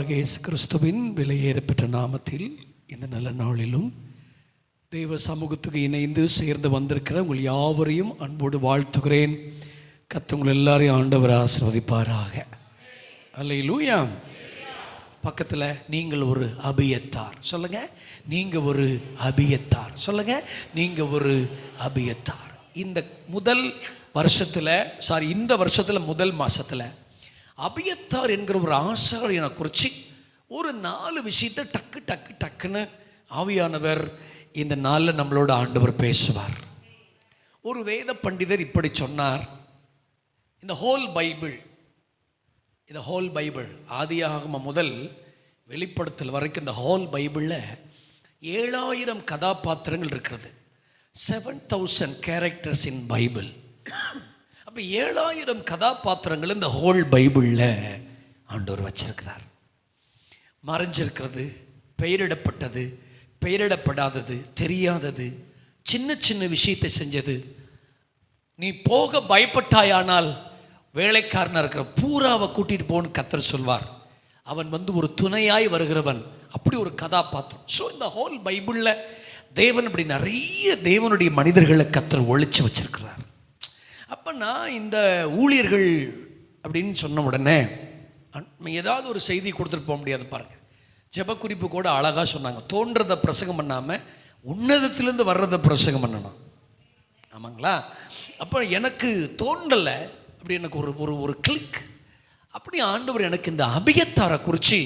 ஆண்டவராகிய இயேசு கிறிஸ்துவின் விலையேறப்பெற்ற நாமத்தில் இந்த நல்ல நாளிலும் தெய்வ சமூகத்துக்கு இணைந்து சேர்ந்து வந்திருக்கிற உங்கள் யாவரையும் அன்போடு வாழ்த்துகிறேன். கர்த்தர் உங்கள் எல்லாரையும் ஆண்டவர் ஆசீர்வதிப்பாராக. அல்லேலூயா. பக்கத்தில் நீங்கள் ஒரு அபியத்தார் சொல்லுங்க. நீங்கள் ஒரு அபியத்தார் சொல்லுங்க. நீங்கள் ஒரு அபியத்தார். இந்த வருஷத்தில் முதல் மாதத்தில் அபியத்தார் என்கிற ஒரு ஆசாரியனை குறித்து ஒரு 4 விஷயத்தை டக்குன்னு ஆவியானவர் இந்த நாளில் நம்மளோட ஆண்டவர் பேசுவார். ஒரு வேத பண்டிதர் இப்படி சொன்னார், இந்த ஹோல் பைபிள் ஆதியாகமம் முதல் வெளிப்படுத்தல் வரைக்கும் இந்த ஹோல் பைபிளில் 7000 கதாபாத்திரங்கள் இருக்கிறது. 7000 கேரக்டர்ஸ் இன் பைபிள். அப்போ 7000 கதாபாத்திரங்கள் இந்த ஹோல் பைபிளில் ஆண்டவர் வச்சிருக்கிறார். மறைஞ்சிருக்கிறது, பெயரிடப்பட்டது, பெயரிடப்படாதது, தெரியாதது, சின்ன விஷயத்தை செஞ்சது. நீ போக பயப்பட்டாயானால் வேலைக்காரனாக இருக்கிற பூராவை கூட்டிகிட்டு போன்னு கர்த்தர் சொல்வார். அவன் ஒரு துணையாய் வருகிறவன். அப்படி ஒரு கதாபாத்திரம். ஸோ இந்த ஹோல் பைபிளில் தேவன் இப்படி நிறைய தேவனுடைய மனிதர்களை கர்த்தர் ஒழிச்சு வச்சிருக்கிறார். அப்போ நான் இந்த ஊழியர்கள் அப்படின்னு சொன்ன உடனே ஏதாவது ஒரு செய்தி கொடுத்துட்டு போக முடியாது. பாருங்கள், ஜெபக்குறிப்பு கூட அழகாக சொன்னாங்க. தோன்றதை பிரசங்கம் பண்ணாமல் உன்னதத்திலேருந்து வர்றதை பிரசங்கம் பண்ணணும். ஆமாங்களா? அப்போ எனக்கு தோன்றலை, அப்படி எனக்கு ஒரு கிளிக். அப்படி ஆண்டவர் எனக்கு இந்த அபியத்தாரை குறித்து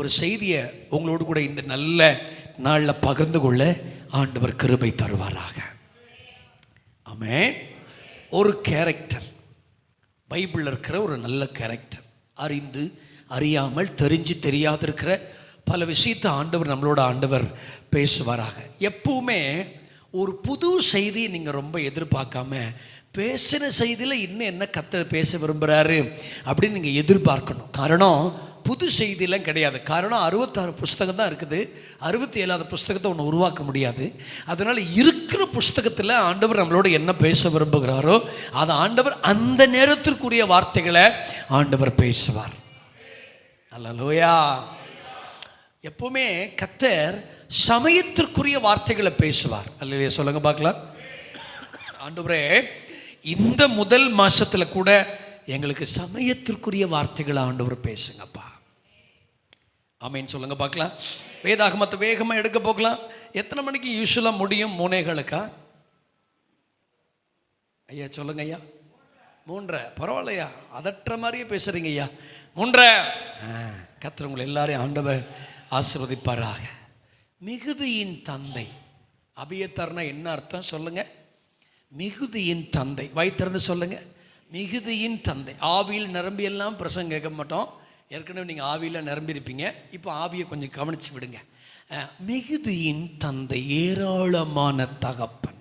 ஒரு செய்தியை உங்களோடு கூட இந்த நல்ல நாளில் பகிர்ந்து கொள்ள ஆண்டவர் கிருபை தருவாராக. ஆமென். ஒரு கேரக்டர், பைபிளில் இருக்கிற ஒரு நல்ல கேரக்டர், அறிந்து அறியாமல் தெரிஞ்சு தெரியாது இருக்கிற பல விஷயத்தை ஆண்டவர் நம்மளோட பேசுவாராக. எப்பவுமே ஒரு புது செய்தி நீங்கள் ரொம்ப எதிர்பார்க்காம பேசின செய்தியில் இன்னும் என்ன கர்த்தர் பேச விரும்புகிறாரு அப்படின்னு நீங்கள் எதிர்பார்க்கணும். காரணம் புது செய்தியெல்லாம் கிடையாது. காரணம் 66 புஸ்தகம் தான் இருக்குது. 67வது புஸ்தகத்தை ஒன்று உருவாக்க முடியாது. அதனால் இருக்கிற புஸ்தகத்தில் ஆண்டவர் நம்மளோட என்ன பேச விரும்புகிறாரோ அதை ஆண்டவர் அந்த நேரத்திற்குரிய வார்த்தைகளை ஆண்டவர் பேசுவார். அல்லேலூயா. எப்பவுமே கர்த்தர் சமயத்திற்குரிய வார்த்தைகளை பேசுவார். அல்லேலூயா சொல்லுங்க பார்க்கலாம். ஆண்டவரே, இந்த முதல் மாசத்தில் கூட எங்களுக்கு சமயத்திற்குரிய வார்த்தைகளை ஆண்டவர் பேசுங்கப்பா. ஆமேன்னு சொல்லுங்க பார்க்கலாம். வேதாகமத்தை வேகமாக எடுக்க போகலாம். எத்தனை மணிக்கு யூஸ்வலாக முடியும்? 3:15. ஐயா சொல்லுங்க ஐயா. 3:30. பரவாயில்லையா, அதற்ற மாதிரியே பேசுறீங்க ஐயா. 3:30. கர்த்தர் உங்களை எல்லாரையும் ஆண்டவர் ஆசீர்வதிப்பாராக. மிகுதியின் தந்தை. அபியத்தார்னா என்ன அர்த்தம் சொல்லுங்க? மிகுதியின் தந்தை. வைத்திருந்து சொல்லுங்க. மிகுதியின் தந்தை. ஆவியில் நிரம்பி எல்லாம் பிரசங்கம் கேட்க மாட்டோம். ஏற்கனவே நீங்கள் ஆவியில் நிரம்பியிருப்பீங்க. இப்போ ஆவியை கொஞ்சம் கவனித்து விடுங்க. மிகுதியின் தந்தை, ஏராளமான தகப்பன்.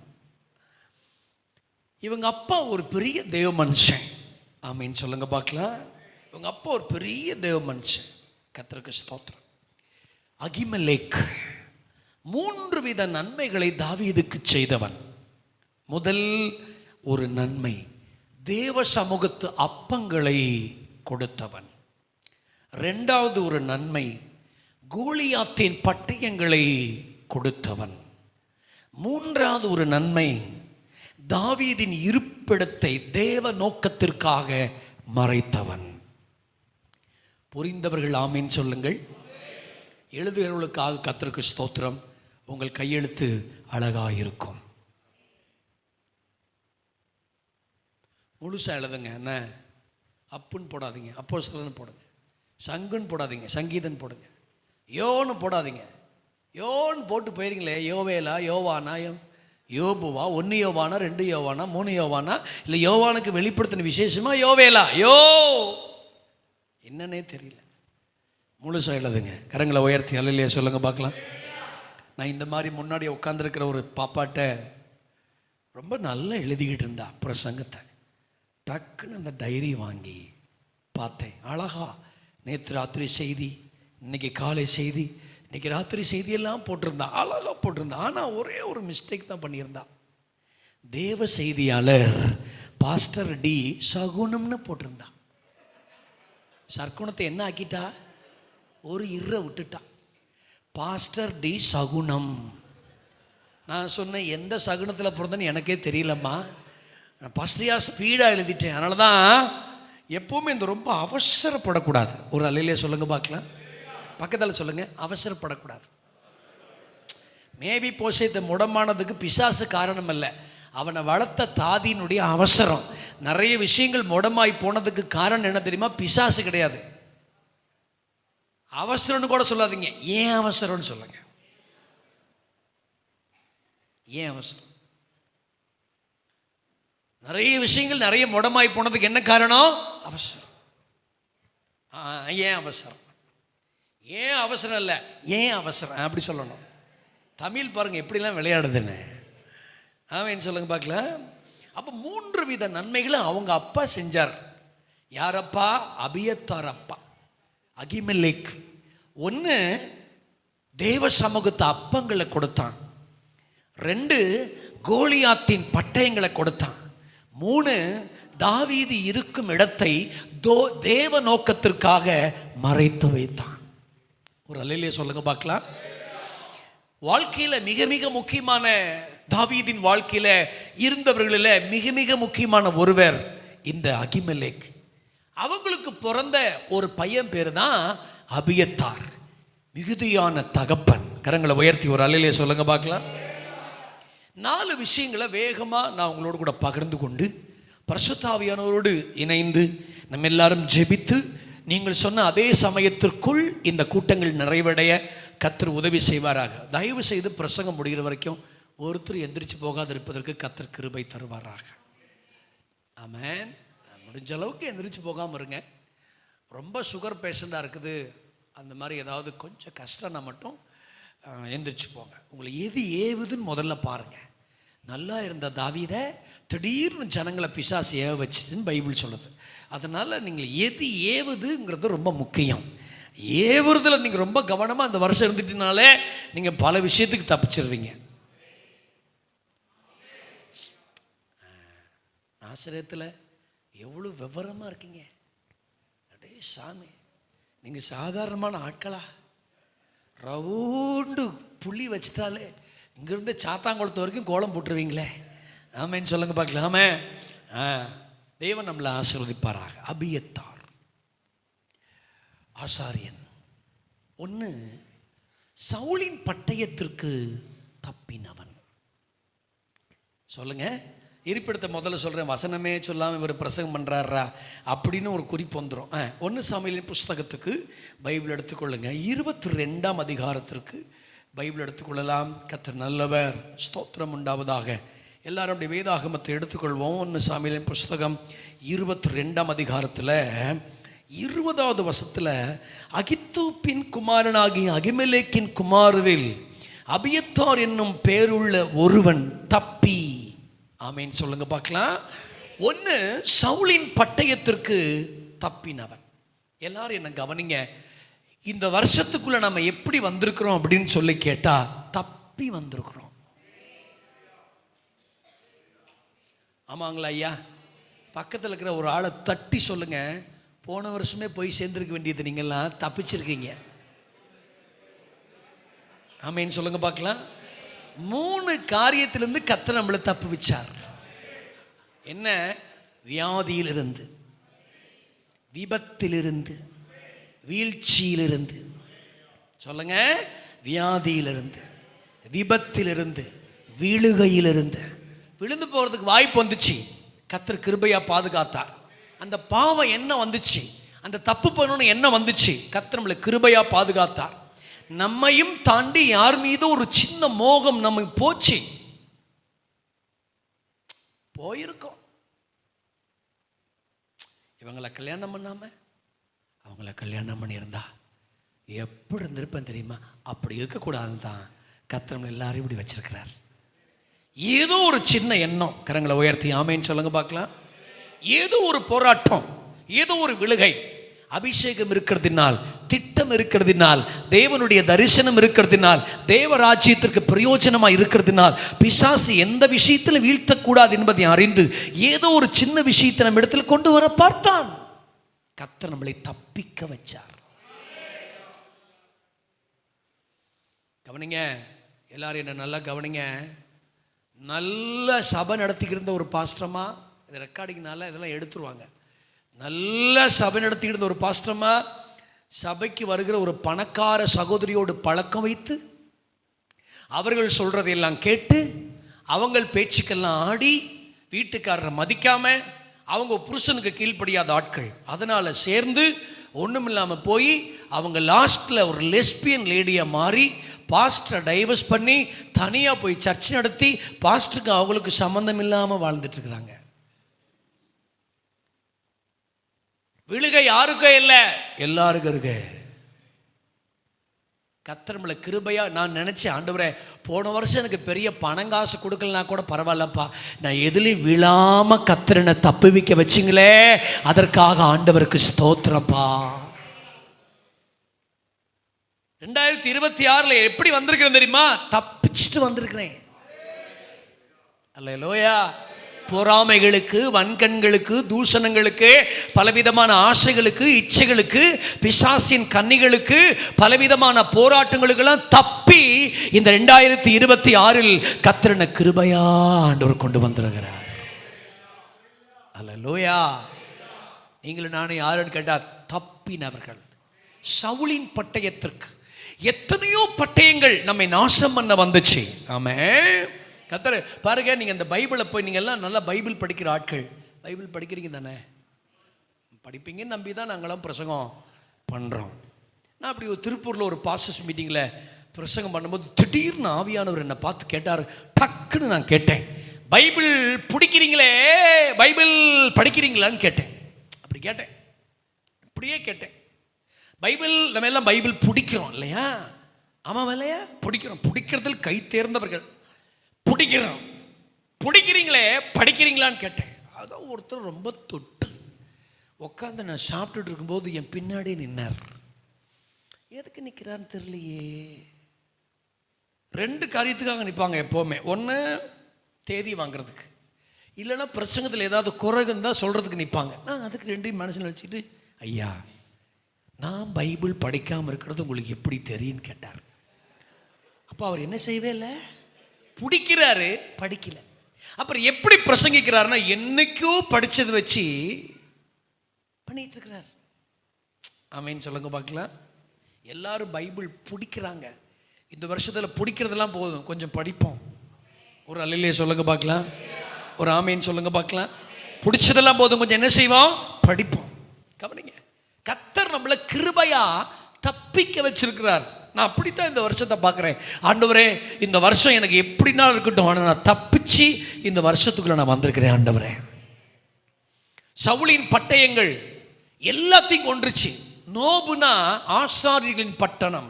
இவங்க அப்பா ஒரு பெரிய தேவ மனுஷன். ஆமீன் சொல்லுங்க பார்க்கலாம். இவங்க அப்பா ஒரு பெரிய தேவ மனுஷன். கர்த்தருக்கு ஸ்தோத்திரம். அகிமெலேக் 3 வித நன்மைகளை தாவீதுக்கு செய்தவன். முதல் ஒரு நன்மை, தேவ சமூகத்து அப்பங்களை கொடுத்தவன். 2வது ஒரு நன்மை, கோலியாத்தின் பட்டயங்களை கொடுத்தவன். 3வது ஒரு நன்மை, தாவீதின் இருப்பிடத்தை தேவ நோக்கத்திற்காக மறைத்தவன். புரிந்தவர்கள் ஆமீன் சொல்லுங்கள். எழுதுகிறவர்களுக்காக கர்த்தருக்கு ஸ்தோத்திரம். உங்கள் கையெழுத்து அழகாக இருக்கும். முழுசாக எழுதுங்க. என்ன அப்புன்னு போடாதீங்க, அப்போஸ்தலன் போடுங்க. சங்குன்னு போடாதீங்க, சங்கீதன் போடுங்க. யோன்னு போடாதீங்க. யோன்னு போட்டு போயிருங்களே. யோவேலா, யோவானா, யோபுவா, 1 யோவானா, 2 யோவானா, 3 யோவானா, இல்லை யோவானுக்கு வெளிப்படுத்தின விசேஷமா யோவேலா, என்னன்னே தெரியல. முழுசாக எழுதுங்க. கரங்களை உயர்த்தி அல்லேலூயா சொல்லுங்க பார்க்கலாம். நான் இந்த மாதிரி முன்னாடி உட்காந்துருக்கிற ஒரு பாப்பாட்ட ரொம்ப நல்லா எழுதிக்கிட்டு இருந்தா பிரசங்கத்தை. டக்குன்னு அந்த டைரி வாங்கி பார்த்தேன். அழகா நேற்று ராத்திரி செய்தி, இன்னைக்கு காலை செய்தி, இன்னைக்கு ராத்திரி செய்தியெல்லாம் போட்டிருந்தா. அழகாக போட்டிருந்தா. ஆனால் ஒரே ஒரு மிஸ்டேக் தான் பண்ணியிருந்தா. தேவ செய்தியாளர் பாஸ்டர் டி சகுனம்னு போட்டிருந்தா. சர்க்குணத்தை என்ன ஆக்கிட்டா? ஒரு இரை விட்டுட்டான். பாஸ்டர் டி சகுனம். நான் சொன்னேன், எந்த சகுனத்தில் பிறந்தேன்னு எனக்கே தெரியலம்மா, நான் பாஸ்டரியாக ஸ்பீடாக எழுதிட்டேன். அதனால தான் எப்போவுமே இந்த ரொம்ப அவசரப்படக்கூடாது. ஒரு அலையிலே சொல்லுங்கள் பார்க்கலாம், பக்கத்தில் சொல்லுங்கள், அவசரப்படக்கூடாது. மேபி போஷத்தை முடமானதுக்கு பிசாசு காரணம் இல்லை, அவனை வளர்த்த தாதியினுடைய அவசரம். நிறைய விஷயங்கள் முடமாய் போனதுக்கு காரணம் என்ன தெரியுமா? பிசாசு கிடையாது. அவசரம்னு கூட சொல்லாதீங்க, ஏன் அவசரம்னு சொல்லுங்க. ஏன் அவசரம்? நிறைய விஷயங்கள் நிறைய முடமாய் போனதுக்கு என்ன காரணம்? அவசரம். ஏன் அவசரம்? ஏன் அவசரம் இல்லை, ஏன் அவசரம் அப்படி சொல்லணும். தமிழ் பாருங்க எப்படிலாம் விளையாடுதுன்னு. ஆமேன்னு சொல்லுங்க பார்க்கலாம். அப்போ 3 வித நன்மைகளை அவங்க அப்பா செஞ்சார். யாரப்பா? அபியத்தார் அப்பா அகிமெலேக். 1, தேவ சமூகத்து அப்பங்களை கொடுத்தான். 2, கோலியாத்தின் பட்டயங்களை கொடுத்தான். 3, தாவீது இருக்கும் இடத்தை தேவ நோக்கத்திற்காக மறைத்து வைத்தான். ஒரு அல்லேலூயா சொல்லுங்க பார்க்கலாம். வாழ்க்கையில் மிக மிக முக்கியமான, தாவீதின் வாழ்க்கையில் இருந்தவர்களில் மிக மிக முக்கியமான ஒருவர் இந்த அகிமெலேக். அவங்களுக்கு பிறந்த ஒரு பையன் பேர் தான் அபியத்தார், மிகுதியான தகப்பன். கரங்களை உயர்த்தி ஒரு அல்லேலூயா சொல்லுங்க பார்க்கலாம். 4 விஷயங்களை வேகமாக நான் உங்களோடு கூட பகிர்ந்து கொண்டு பரிசுத்த ஆவியானவரோடு இணைந்து நம்ம எல்லாரும் ஜெபித்து நீங்கள் சொன்ன அதே சமயத்திற்குள் இந்த கூட்டங்கள் நிறைவடைய கர்த்தர் உதவி செய்வாராக. தயவு செய்து பிரசங்கம் முடிகிற வரைக்கும் ஒருத்தர் எந்திரிச்சு போகாது இருப்பதற்கு கர்த்தர் கிருபை தருவாராக. ஆமென். முடிஞ்ச அளவுக்கு எந்திரிச்சு போகாமல் இருங்க. ரொம்ப சுகர் பேஷண்டாக இருக்குது, அந்த மாதிரி ஏதாவது கொஞ்சம் கஷ்டம்னா மட்டும் எந்திரிச்சு போங்க. உங்களை எது ஏவுதுன்னு முதல்ல பாருங்கள். நல்லா இருந்த தாவீதை திடீர்னு ஜனங்களை பிசாசு ஏவ வச்சுன்னு பைபிள் சொல்லுது. அதனால் நீங்கள் எது ஏவுதுங்கிறது ரொம்ப முக்கியம். ஏவுறதுல நீங்கள் ரொம்ப கவனமாக அந்த வருஷம் இருந்துட்டனாலே நீங்கள் பல விஷயத்துக்கு தப்பிச்சிருவீங்க. ஆசிரியத்தில் எவ்வளோ விவரமாக இருக்கீங்க. அடே சாமி, நீங்கள் சாதாரணமான ஆட்களா? ரவுண்டு புள்ளி வச்சிட்டாலே இங்கேருந்து சாத்தாங்குளத்து வரைக்கும் கோலம் போட்டுருவீங்களே. ஆமேன்னு சொல்லுங்க பார்க்கலாமே. தேவன் நம்மளை ஆசீர்வதிப்பாராக. அபியத்தார் ஆசாரியன். 1, சவுலின் பட்டயத்திற்கு தப்பினவன். சொல்லுங்க, இருப்பிடத்தை முதல்ல சொல்கிறேன், வசனமே சொல்லாமல் இவர் பிரசங்கம் பண்ணுறாரா அப்படின்னு ஒரு குறிப்பு வந்துடும். 1 சாமுவேலின் புஸ்தகத்துக்கு பைபிள் எடுத்துக்கொள்ளுங்க. 22ஆம் அதிகாரத்திற்கு பைபிள் எடுத்துக்கொள்ளலாம். கர்த்தர் நல்லவர், ஸ்தோத்திரம் உண்டாவதாக. எல்லாரும் அப்படி வேதாகமத்தை எடுத்துக்கொள்வோம். 1 சாமுவேலின் புஸ்தகம் 22ஆம் அதிகாரத்தில் 20வது வசனத்தில் அகித்தூப்பின் குமாரனாகிய அகிமெலேக்கின் குமாரரில் அபியத்தார் என்னும் பேருள்ள ஒருவன் தப்பி. ஆமேன் சொல்லுங்க பார்க்கலாம். 1, சவுலின் பட்டயத்திற்கு தப்பினவன். எல்லாரும் என்ன கவனிங்க. இந்த வருஷத்துக்குள்ள நம்ம எப்படி வந்திருக்கிறோம் அப்படின்னு சொல்லி கேட்டா, தப்பி வந்திருக்கிறோம். ஆமாங்களா ஐயா? பக்கத்தில் இருக்கிற ஒரு ஆளை தட்டி சொல்லுங்க, போன வருஷமே போய் சேர்ந்துருக்க வேண்டியது நீங்கள்லாம் தப்பிச்சிருக்கீங்க. ஆமேன்னு சொல்லுங்க பார்க்கலாம். 3 காரியத்திலிருந்து கர்த்தர் நம்மளை தப்பு வச்சார். என்ன? வியாதியிலிருந்து, விபத்திலிருந்து, வீழ்ச்சியிலிருந்து. சொல்லுங்க, வியாதியிலிருந்து, விபத்திலிருந்து, வீழுகையிலிருந்து. விழுந்து போகிறதுக்கு வாய்ப்பு வந்துச்சு, கர்த்தர் கிருபையா பாதுகாத்தார். அந்த பாவம் என்ன வந்துச்சு, அந்த தப்பு பண்ணணும் என்ன வந்துச்சு, கர்த்தர் நம்மளை கிருபையா பாதுகாத்தார். நம்மையும் தாண்டி யார் மீது ஒரு சின்ன மோகம் நம்ம போச்சு, போயிருக்கோம். இவங்களை கல்யாணம் பண்ணாம அவங்கள கல்யாணம் பண்ணியிருந்தா எப்படி இருந்திருப்பேன் தெரியுமா? அப்படி இருக்கக்கூடாதுன்னு தான் கர்த்தர் நம்மளை எல்லாரும் இப்படி வச்சிருக்கிறார். ஏதோ ஒரு சின்ன எண்ணம், கரங்களை உயர்த்தி ஆமேன்னு சொல்லுங்க பார்க்கலாம். ஏதோ ஒரு போராட்டம், ஏதோ ஒரு விழுகை, அபிஷேகம் இருக்கிறதுனால், திட்டம் இருக்கிறதுனால், தேவனுடைய தரிசனம் இருக்கிறதுனால், தேவ ராஜ்யத்திற்கு பிரயோஜனமாக இருக்கிறதுனால் பிசாசு எந்த விஷயத்தில் வீழ்த்தக்கூடாது என்பதை அறிந்து ஏதோ ஒரு சின்ன விஷயத்தை நம்ம இடத்துல கொண்டு வர பார்த்தான். கர்த்தர் நம்மளை தப்பிக்க வச்சார். கவனிங்க, எல்லாரும் என்ன நல்லா கவனிங்க. நல்ல சபை நடத்திக்கிருந்த ஒரு பாஸ்டமா, இது ரெக்கார்டிங்னால இதெல்லாம் எடுத்துருவாங்க. நல்ல சபை நடத்திக்கிருந்த ஒரு பாஸ்டமா சபைக்கு வருகிற ஒரு பணக்கார சகோதரியோடு பழக்கம் வைத்து அவர்கள் சொல்றதையெல்லாம் கேட்டு அவங்கள் பேச்சுக்கெல்லாம் ஆடி வீட்டுக்காரரை மதிக்காம அவங்க புருஷனுக்கு கீழ்ப்படியாத ஆட்கள், அதனால சேர்ந்து ஒன்றுமில்லாமல் போய் அவங்க லாஸ்ட்டில் ஒரு லெஸ்பியன் லேடியாக மாறி பாஸ்டரை டைவர்ஸ் பண்ணி தனியாக போய் சர்ச் நடத்தி பாஸ்டருக்கு அவங்களுக்கு சம்மந்தம் இல்லாமல் வாழ்ந்துட்டு இருக்கிறாங்க. விழுகை யாருக்கும் இல்லை, எல்லாருக்கும் இருக்கு. கர்த்தர் கிருபையா நான் நினைச்சேன், ஆண்டவரே போன வருஷம் எனக்கு பெரிய பணங்காசு கொடுக்கலனா கூட பரவாயில்லப்பா, நான் எதுலையும் விழாம கர்த்தரை தப்புவிக்க வச்சிங்களே, அதற்காக ஆண்டவருக்கு ஸ்தோத்திரப்பா. 2026 எப்படி வந்திருக்கிறேன் தெரியுமா? தப்பிச்சுட்டு வந்திருக்கிறேன். அல்லேலூயா. பொறாமைகளுக்கு, வன்கண்களுக்கு, தூஷணங்களுக்கு, பலவிதமான ஆசைகளுக்கு, இச்சைகளுக்கு, பிசாசின் கன்னிகளுக்கு, பலவிதமான போராட்டங்களுக்கெல்லாம் தப்பி இந்த 2026 கர்த்தர் கிருபையா ஆண்டவர் கொண்டு வந்திருக்கிறார். அல்லேலூயா. நீங்களும் நானும் யாருன்னு கேட்டா தப்பினவர்கள். சவுலின் பட்டயத்திற்கு எத்தனையோ பட்டயங்கள் நம்மை நாசம் பண்ண வந்துச்சு. ஆமென். கர்த்தர் பாருங்க, நீங்கள் இந்த பைபிளை போய் நீங்கள் எல்லாம் நல்லா பைபிள் படிக்கிற ஆட்கள், பைபிள் படிக்கிறீங்க தானே, படிப்பீங்கன்னு நம்பி தான் நாங்களாம் பிரசங்கம் பண்ணுறோம். நான் அப்படி ஒரு திருப்பூரில் ஒரு பாஸ்டர்ஸ் மீட்டிங்கில் பிரசங்கம் பண்ணும்போது திடீர்னு ஆவியானவர் என்னை பார்த்து கேட்டார். டக்குன்னு நான் கேட்டேன், பைபிள் பிடிக்கிறீங்களே, பைபிள் படிக்கிறீங்களான்னு கேட்டேன். அப்படி கேட்டேன், இப்படியே கேட்டேன். பைபிள் நம்ம எல்லாம் பைபிள் பிடிக்கிறோம் இல்லையா? ஆமாம் இல்லையா? பிடிக்கிறோம். பிடிக்கிறதில் கை தேர்ந்தவர்கள். பிடிக்கிறோம். பிடிக்கிறீங்களே, படிக்கிறீங்களான்னு கேட்டேன். அதான் ஒருத்தர் ரொம்ப தொட்டு உட்காந்து நான் சாப்பிட்டுட்டு இருக்கும்போது என் பின்னாடி நின்னார். எதுக்கு நிற்கிறான்னு தெரியலையே. 2 காரியத்துக்காக நிற்பாங்க எப்போவுமே. ஒன்று தேதி வாங்கிறதுக்கு, இல்லைன்னா பிரசங்கத்தில் ஏதாவது குறை இருந்தால் சொல்கிறதுக்கு நிற்பாங்க. நான் அதுக்கு 2 மனசில் வச்சுட்டு, ஐயா நான் பைபிள் படிக்காமல் இருக்கிறது உங்களுக்கு எப்படி தெரியும்னு கேட்டார். அப்போ அவர் என்ன செய்யவே இல்லை, பிடிக்கிறாரு, படிக்கல. அப்புறம் எப்படி பிரசங்கிக்கிறாருன்னா என்னைக்கோ படிச்சது வச்சு பண்ணிட்டு இருக்கிறார். ஆமேன்னு சொல்லுங்க பார்க்கலாம். எல்லாரும் பைபிள் பிடிக்கிறாங்க. இந்த வருஷத்துல பிடிக்கிறதெல்லாம் போதும், கொஞ்சம் படிப்போம். ஒரு அல்லேலூயா சொல்லுங்க பார்க்கலாம். ஒரு ஆமேன்னு சொல்லுங்க பார்க்கலாம். பிடிச்சதெல்லாம் போதும், கொஞ்சம் என்ன செய்வோம், படிப்போம். கவனிங்க, கர்த்தர் நம்மளை கிருபையா தப்பிக்க வச்சிருக்கிறார். நான் அப்படித்தான் இந்த வருஷத்தை பார்க்குறேன். ஆண்டவரே இந்த வருஷம் எனக்கு எப்படின்னா இருக்கட்டும், ஆனால் நான் தப்பிச்சு இந்த வருஷத்துக்குள்ள நான் வந்திருக்கிறேன். ஆண்டவரே, சவுலின் பட்டயங்கள் எல்லாத்தையும் கொன்றுச்சு. நோபுனா ஆசாரியர்களின் பட்டணம்.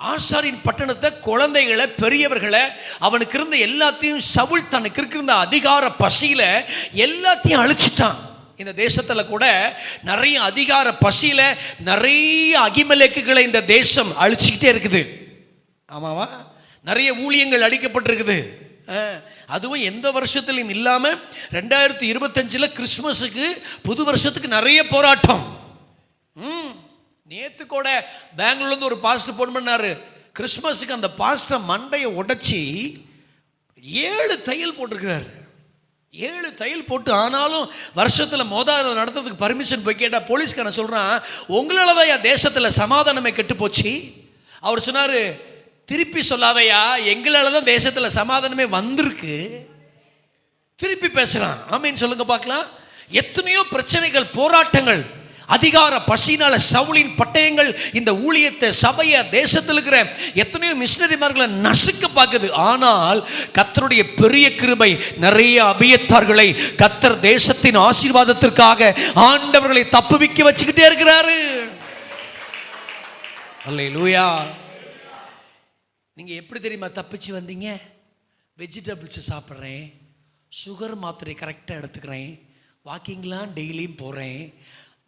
ஆசாரியின் பட்டணத்தை, குழந்தைகளை, பெரியவர்களை, அவனுக்கு இருந்த எல்லாத்தையும் சவுல் தனக்கு இருந்த அதிகார பசியில எல்லாத்தையும் அழிச்சிட்டான். இந்த தேசத்தில் கூட நிறைய அதிகார பசியில நிறைய அகிமலேக்குகளை இந்த தேசம் அழிச்சுக்கிட்டே இருக்குது. ஆமாவா? நிறைய ஊழியங்கள் அழிக்கப்பட்டிருக்குது. அதுவும் எந்த வருஷத்துலையும் இல்லாமல் 2025 கிறிஸ்துமஸுக்கு, புது வருஷத்துக்கு நிறைய போராட்டம். நேற்று கூட பெங்களூர்லேருந்து ஒரு பாஸ்டர் போன் பண்ணாரு. கிறிஸ்துமஸுக்கு அந்த பாஸ்டர் மண்டையை உடைச்சி 7 தையல் போட்டிருக்கிறாரு. 7 தையல் போட்டு, ஆனாலும் வருஷத்தில் மோதாத நடத்துறதுக்கு பர்மிஷன் போய் கேட்டால் போலீஸ்காரன் சொல்கிறான், உங்களால் தான் என் தேசத்தில் சமாதானமே கெட்டு போச்சு. அவர் சொன்னார், திருப்பி சொல்லாதையா, எங்களால் தான் தேசத்தில் சமாதானமே வந்திருக்கு. திருப்பி பேசுகிறான். ஆமீன் சொல்லுங்க பார்க்கலாம். எத்தனையோ பிரச்சனைகள், போராட்டங்கள், அதிகார பசியினால சவுலின் பட்டயங்கள் இந்த ஊழியத்தை, சபையை, தேசத்தில் இருக்கிற எத்தனையோ மிஷனரிமார்களை நசுக்க பார்க்குது. ஆனால் கர்த்தருடைய பெரிய கிருபை, நிறைய அபியத்தார்களை கர்த்தர் தேசத்தின் ஆசீர்வாதத்திற்காக ஆண்டவர்களை தப்புவிக்க வச்சுக்கிட்டே இருக்கிறாரு. அல்லேலூயா. நீங்க எப்படி தெரியுமா தப்பிச்சு வந்தீங்க? வெஜிடபிள்ஸ் சாப்பிட்றேன், சுகர் மாத்திரை கரெக்டாக எடுத்துக்கிறேன், வாக்கிங்லாம் டெய்லியும் போகிறேன்,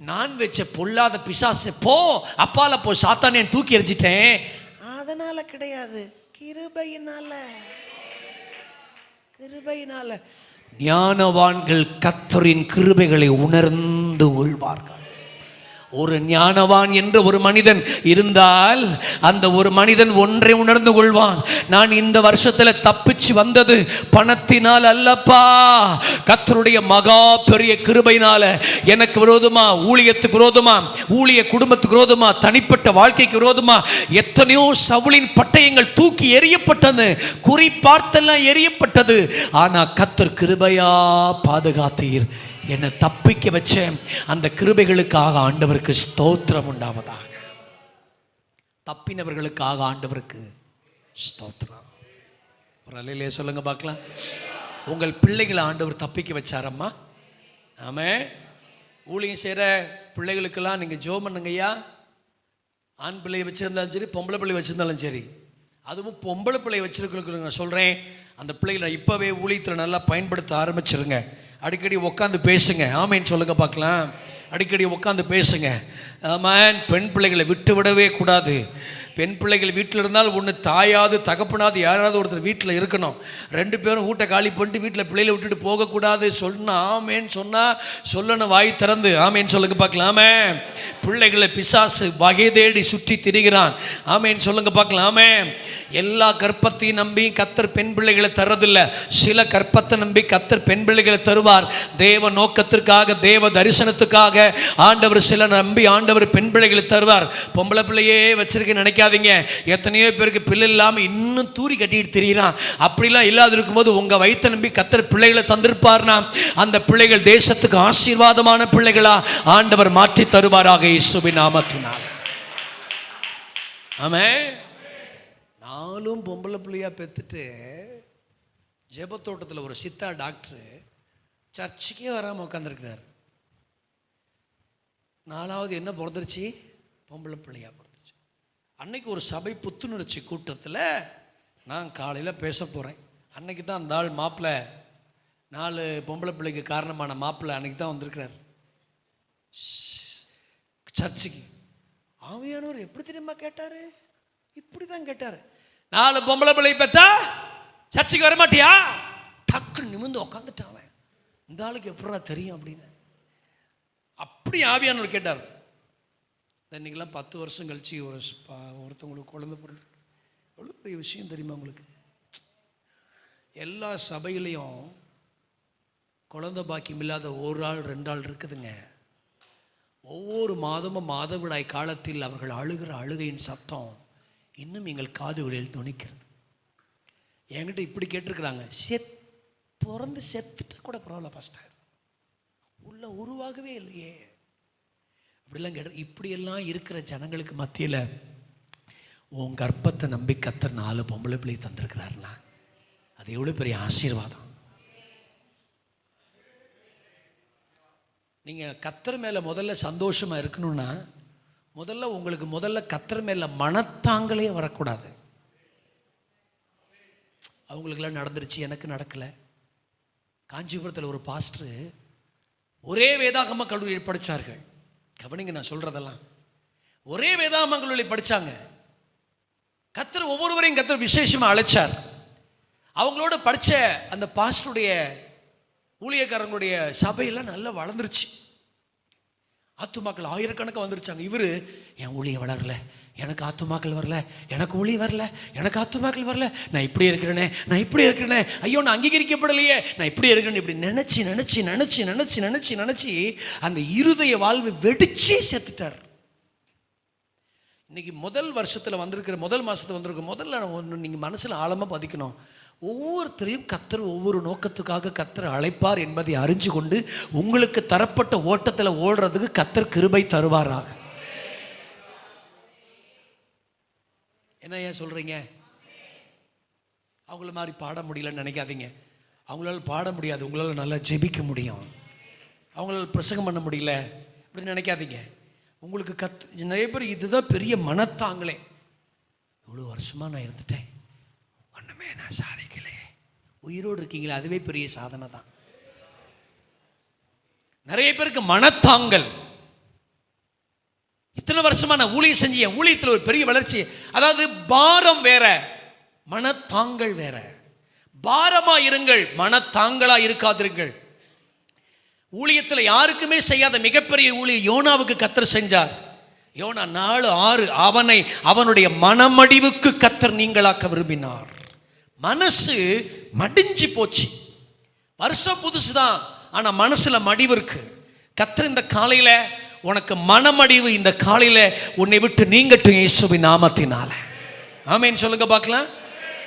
நான்வெஜ்ஜை பொல்லாத பிசாசு போ அப்பால போ சாத்தானே தூக்கி எறிஞ்சிட்டேன். அதனால கிடையாது, கிருபையினால. கிருபையினால. ஞானவான்கள் கர்த்தரின் கிருபைகளை உணர்ந்து கொள்வார்கள். ஒரு ஞானவான் என்ற ஒரு மனிதன் இருந்தால் அந்த ஒரு மனிதன் ஒன்றை உணர்ந்து கொள்வான், நான் இந்த வருஷத்தில் தப்பிச்சு வந்தது பணத்தினால் அல்லப்பா, கர்த்தருடைய மகா பெரிய கிருபையினால. எனக்கு விரோதமா, ஊழியத்துக்கு விரோதமா, ஊழிய குடும்பத்துக்கு விரோதமா, தனிப்பட்ட வாழ்க்கைக்கு விரோதமா எத்தனையோ சவுலின் பட்டயங்கள் தூக்கி எறியப்பட்டது, குறி பார்த்தெல்லாம் எறியப்பட்டது. ஆனா கர்த்தர் கிருபையா பாதுகாத்தீர், என்னை தப்பிக்க வச்ச அந்த கிருபைகளுக்காக ஆண்டவருக்கு ஸ்தோத்திரம் உண்டாவதாக. தப்பினவர்களுக்காக ஆண்டவருக்கு ஸ்தோத்திரம். ஒரு அல்லேலூயா சொல்லுங்க பார்க்கலாம். உங்கள் பிள்ளைகளை ஆண்டவர் தப்பிக்க வச்சாரம்மா. ஆமே. ஊழியம் செய்கிற பிள்ளைகளுக்கெல்லாம் நீங்கள் ஜெபம் பண்ணுங்கய்யா. ஆண் பிள்ளையை வச்சுருந்தாலும் சரி, பொம்பளை பிள்ளை வச்சுருந்தாலும் சரி. அதுவும் பொம்பளை பிள்ளை வச்சுருக்கிறவங்க நான் சொல்கிறேன், அந்த பிள்ளைகளை இப்போவே ஊழியத்தில் நல்லா பயன்படுத்த ஆரம்பிச்சிருங்க. அடிக்கடி உட்காந்து பேசுங்க. ஆமேன்னு சொல்லுங்க பார்க்கலாம். அடிக்கடி உட்காந்து பேசுங்க. ஆமாம். பெண் பிள்ளைகளை விட்டு விடவே கூடாது. பெண் பிள்ளைகள் வீட்டில் இருந்தால் ஒன்று தாயாவது தகப்பனாவது யாராவது ஒருத்தர் வீட்டில் இருக்கணும். ரெண்டு பேரும் வீட்டை காலி பண்ணிட்டு வீட்டில் பிள்ளைகளை விட்டுட்டு போகக்கூடாது. சொன்னால் ஆமேன்னு சொன்னால் சொல்லணும் வாய் திறந்து. ஆமேன்னு சொல்லுங்க பார்க்கலாம். ஆமே. பிள்ளைகளை பிசாசு வகை தேடி சுற்றி திரிகிறான். ஆமேன்னு சொல்லுங்க பார்க்கலாம். ஆமே. எல்லா கற்பத்தையும் நம்பி கர்த்தர் பெண் பிள்ளைகளை தர்றதில்லை. சில கற்பத்தை நம்பி கர்த்தர் பெண் பிள்ளைகளை தருவார். தேவ நோக்கத்திற்காக, தேவ தரிசனத்துக்காக ஆண்டவர் சில நம்பி ஆண்டவர் பெண் பிள்ளைகளை தருவார். பொம்பளை பிள்ளையே வச்சிருக்க நினைக்காதீங்க. எத்தனையோ பேருக்கு பிள்ளை இல்லாமல் இன்னும் தூரி கட்டிட்டு திரிகிறான். அப்படிலாம் இல்லாது இருக்கும்போது உங்கள் வயிற்றை நம்பி கர்த்தர் பிள்ளைகளை தந்திருப்பார்னா அந்த பிள்ளைகள் தேசத்துக்கு ஆசீர்வாதமான பிள்ளைகளா ஆண்டவர் மாற்றி தருவாராக இயேசுவின் நாமத்தினால். ஆமென். நாலும் பொம்பளை பிள்ளையா பெற்றுட்டு ஜெபத்தோட்டத்தில் ஒரு சித்தா டாக்டர் சர்ச்சுக்கே வராமல் உட்காந்துருக்கிறார். நாலாவது என்ன பிறந்துருச்சு? பொம்பளை பிள்ளையா பிறந்துச்சு. அன்னைக்கு ஒரு சபை புத்துணர்ச்சி கூட்டத்தில் நான் காலையில் பேச போகிறேன். அன்னைக்கு தான் அந்த ஆள் மாப்பிள்ளை, 4 பொம்பளை பிள்ளைக்கு காரணமான மாப்பிள்ளை அன்னைக்கு தான் வந்திருக்கிறார் சர்ச்சுக்கு. ஆவியானவர் எப்படி தெரியுமா கேட்டார்? இப்படி தான் கேட்டார். 4 பொம்பளை பிள்ளை பெற்றா சர்ச்சுக்கு வரமாட்டியா? டக்குன்னு நிமிர்ந்து உக்காந்துட்டான். இந்த ஆளுக்கு எப்படா தெரியும் அப்படின்னு அப்படி ஆவியானவர் கேட்டார். இன்னைக்கெல்லாம் 10 வருஷம் கழிச்சு ஒருத்தவங்களுக்கு குழந்தை பிறந்து எவ்வளோ பெரிய விஷயம் தெரியுமா உங்களுக்கு? எல்லா சபையிலையும் குழந்தை பாக்கியம் இல்லாத ஒரு ஆள் 2 ஆள் இருக்குதுங்க. ஒவ்வொரு மாதமும் மாதவிடாய் காலத்தில் அவர்கள் அழுகிற அழுகையின் சத்தம் இன்னும் எங்கள் காதுகளில் துணிக்கிறது. என்கிட்ட இப்படி கேட்டிருக்கிறாங்க, பிறந்து செத்துட்டு கூட பரவாயில்ல பாஸ்டர், உள்ள உருவாகவே இல்லையே அப்படிலாம் கேட்டு. இப்படியெல்லாம் இருக்கிற ஜனங்களுக்கு மத்தியில் உன் கர்ப்பத்தை நம்பி கர்த்தர் 4 பொம்பளை பிள்ளை தந்திருக்கிறாருன்னா அது எவ்வளோ பெரிய ஆசீர்வாதம். நீங்கள் கர்த்தர் மேலே முதல்ல சந்தோஷமாக இருக்கணும்னா முதல்ல கர்த்தர் மேலே மனத்தாங்களே வரக்கூடாது. அவங்களுக்கெல்லாம் நடந்துருச்சு, எனக்கு நடக்கலை. காஞ்சிபுரத்தில் ஒரு பாஸ்டர் ஒரே வேதாகம கல்லூரியை படித்தார்கள். கவனிங்க நான் சொல்கிறதெல்லாம். ஒரே வேதாகம கல்லூரியை படித்தாங்க. கர்த்தர் ஒவ்வொருவரையும் கர்த்தர் விசேஷமாக அழைச்சார். அவங்களோட படித்த அந்த பாஸ்டருடைய ஊழியக்காரங்களுடைய சபையெல்லாம் நல்லா வளர்ந்துருச்சு. ஆத்துமாக்கள் ஆயிரக்கணக்காக வந்துருச்சாங்க. இவர் என் ஊழியம் வளரல, எனக்கு ஆத்துமாக்கள் வரல, எனக்கு ஊழியம் வரல, எனக்கு ஆத்துமாக்கள் வரல, நான் இப்படி இருக்கிறேனே, ஐயோ நான் அங்கீகரிக்கப்படலையே, நான் இப்படி இருக்கிறேன்னு இப்படி நினச்சி அந்த இருதய வாழ்வு வெடிச்சே செத்துட்டார். இன்னைக்கு முதல் வருஷத்தில் வந்திருக்கிற முதல் மாதத்தில் வந்திருக்க முதல்ல ஒன்று நீங்கள் மனசில் ஆழமாக பதிக்கணும். ஒவ்வொருத்தரையும் கர்த்தர் ஒவ்வொரு நோக்கத்துக்காக கர்த்தர் அழைப்பார் என்பதை அறிஞ்சு கொண்டு உங்களுக்கு தரப்பட்ட ஓட்டத்தில் ஓடுறதுக்கு கர்த்தர் கிருபை தருவாராக. என்ன ஏன் சொல்கிறீங்க? அவங்கள மாதிரி பாட முடியலன்னு நினைக்காதீங்க. அவங்களால பாட முடியாது, உங்களால் நல்லா ஜெபிக்க முடியும். அவங்களால பிரசங்கம் பண்ண முடியல அப்படின்னு நினைக்காதீங்க. உங்களுக்கு நிறைய பேர் இதுதான் பெரிய மனத்தாங்களே. இவ்வளோ வருஷமாக நான் இருந்துட்டேன், ஒன்றுமே நான் சாதிக்கலையே, உயிரோடு இருக்கீங்களே, அதுவே பெரிய சாதனை தான். நிறைய பேருக்கு மனத்தாங்கல். இத்தனை வருஷமா நான் ஊழியம் செஞ்சு என் ஊழியத்தில் ஒரு பெரிய வளர்ச்சி. அதாவது பாரம் வேற, மனத்தாங்கள் வேற. பாரமா இருங்கள், மனத்தாங்களா இருக்காதிருங்கள். ஊழியத்தில் யாருக்குமே செய்யாத மிகப்பெரிய ஊழியம் யோனாவுக்கு கர்த்தர் செஞ்சார். யோனா 4:6 அவனுடைய மனமடிவுக்கு கர்த்தர் நீங்களாக்க விரும்பினார். மனசு மடிஞ்சு போச்சு. வருஷம் புதுசுதான், ஆனா மனசுல மடிவு இருக்கு. கர்த்தர் இந்த காலையில உனக்கு மனமடிவு இந்த காலையில உன்னை விட்டு நீங்கட்டும் இயேசுவின் நாமத்தினால. ஆமென் சொல்லுங்க பார்க்கலாம்.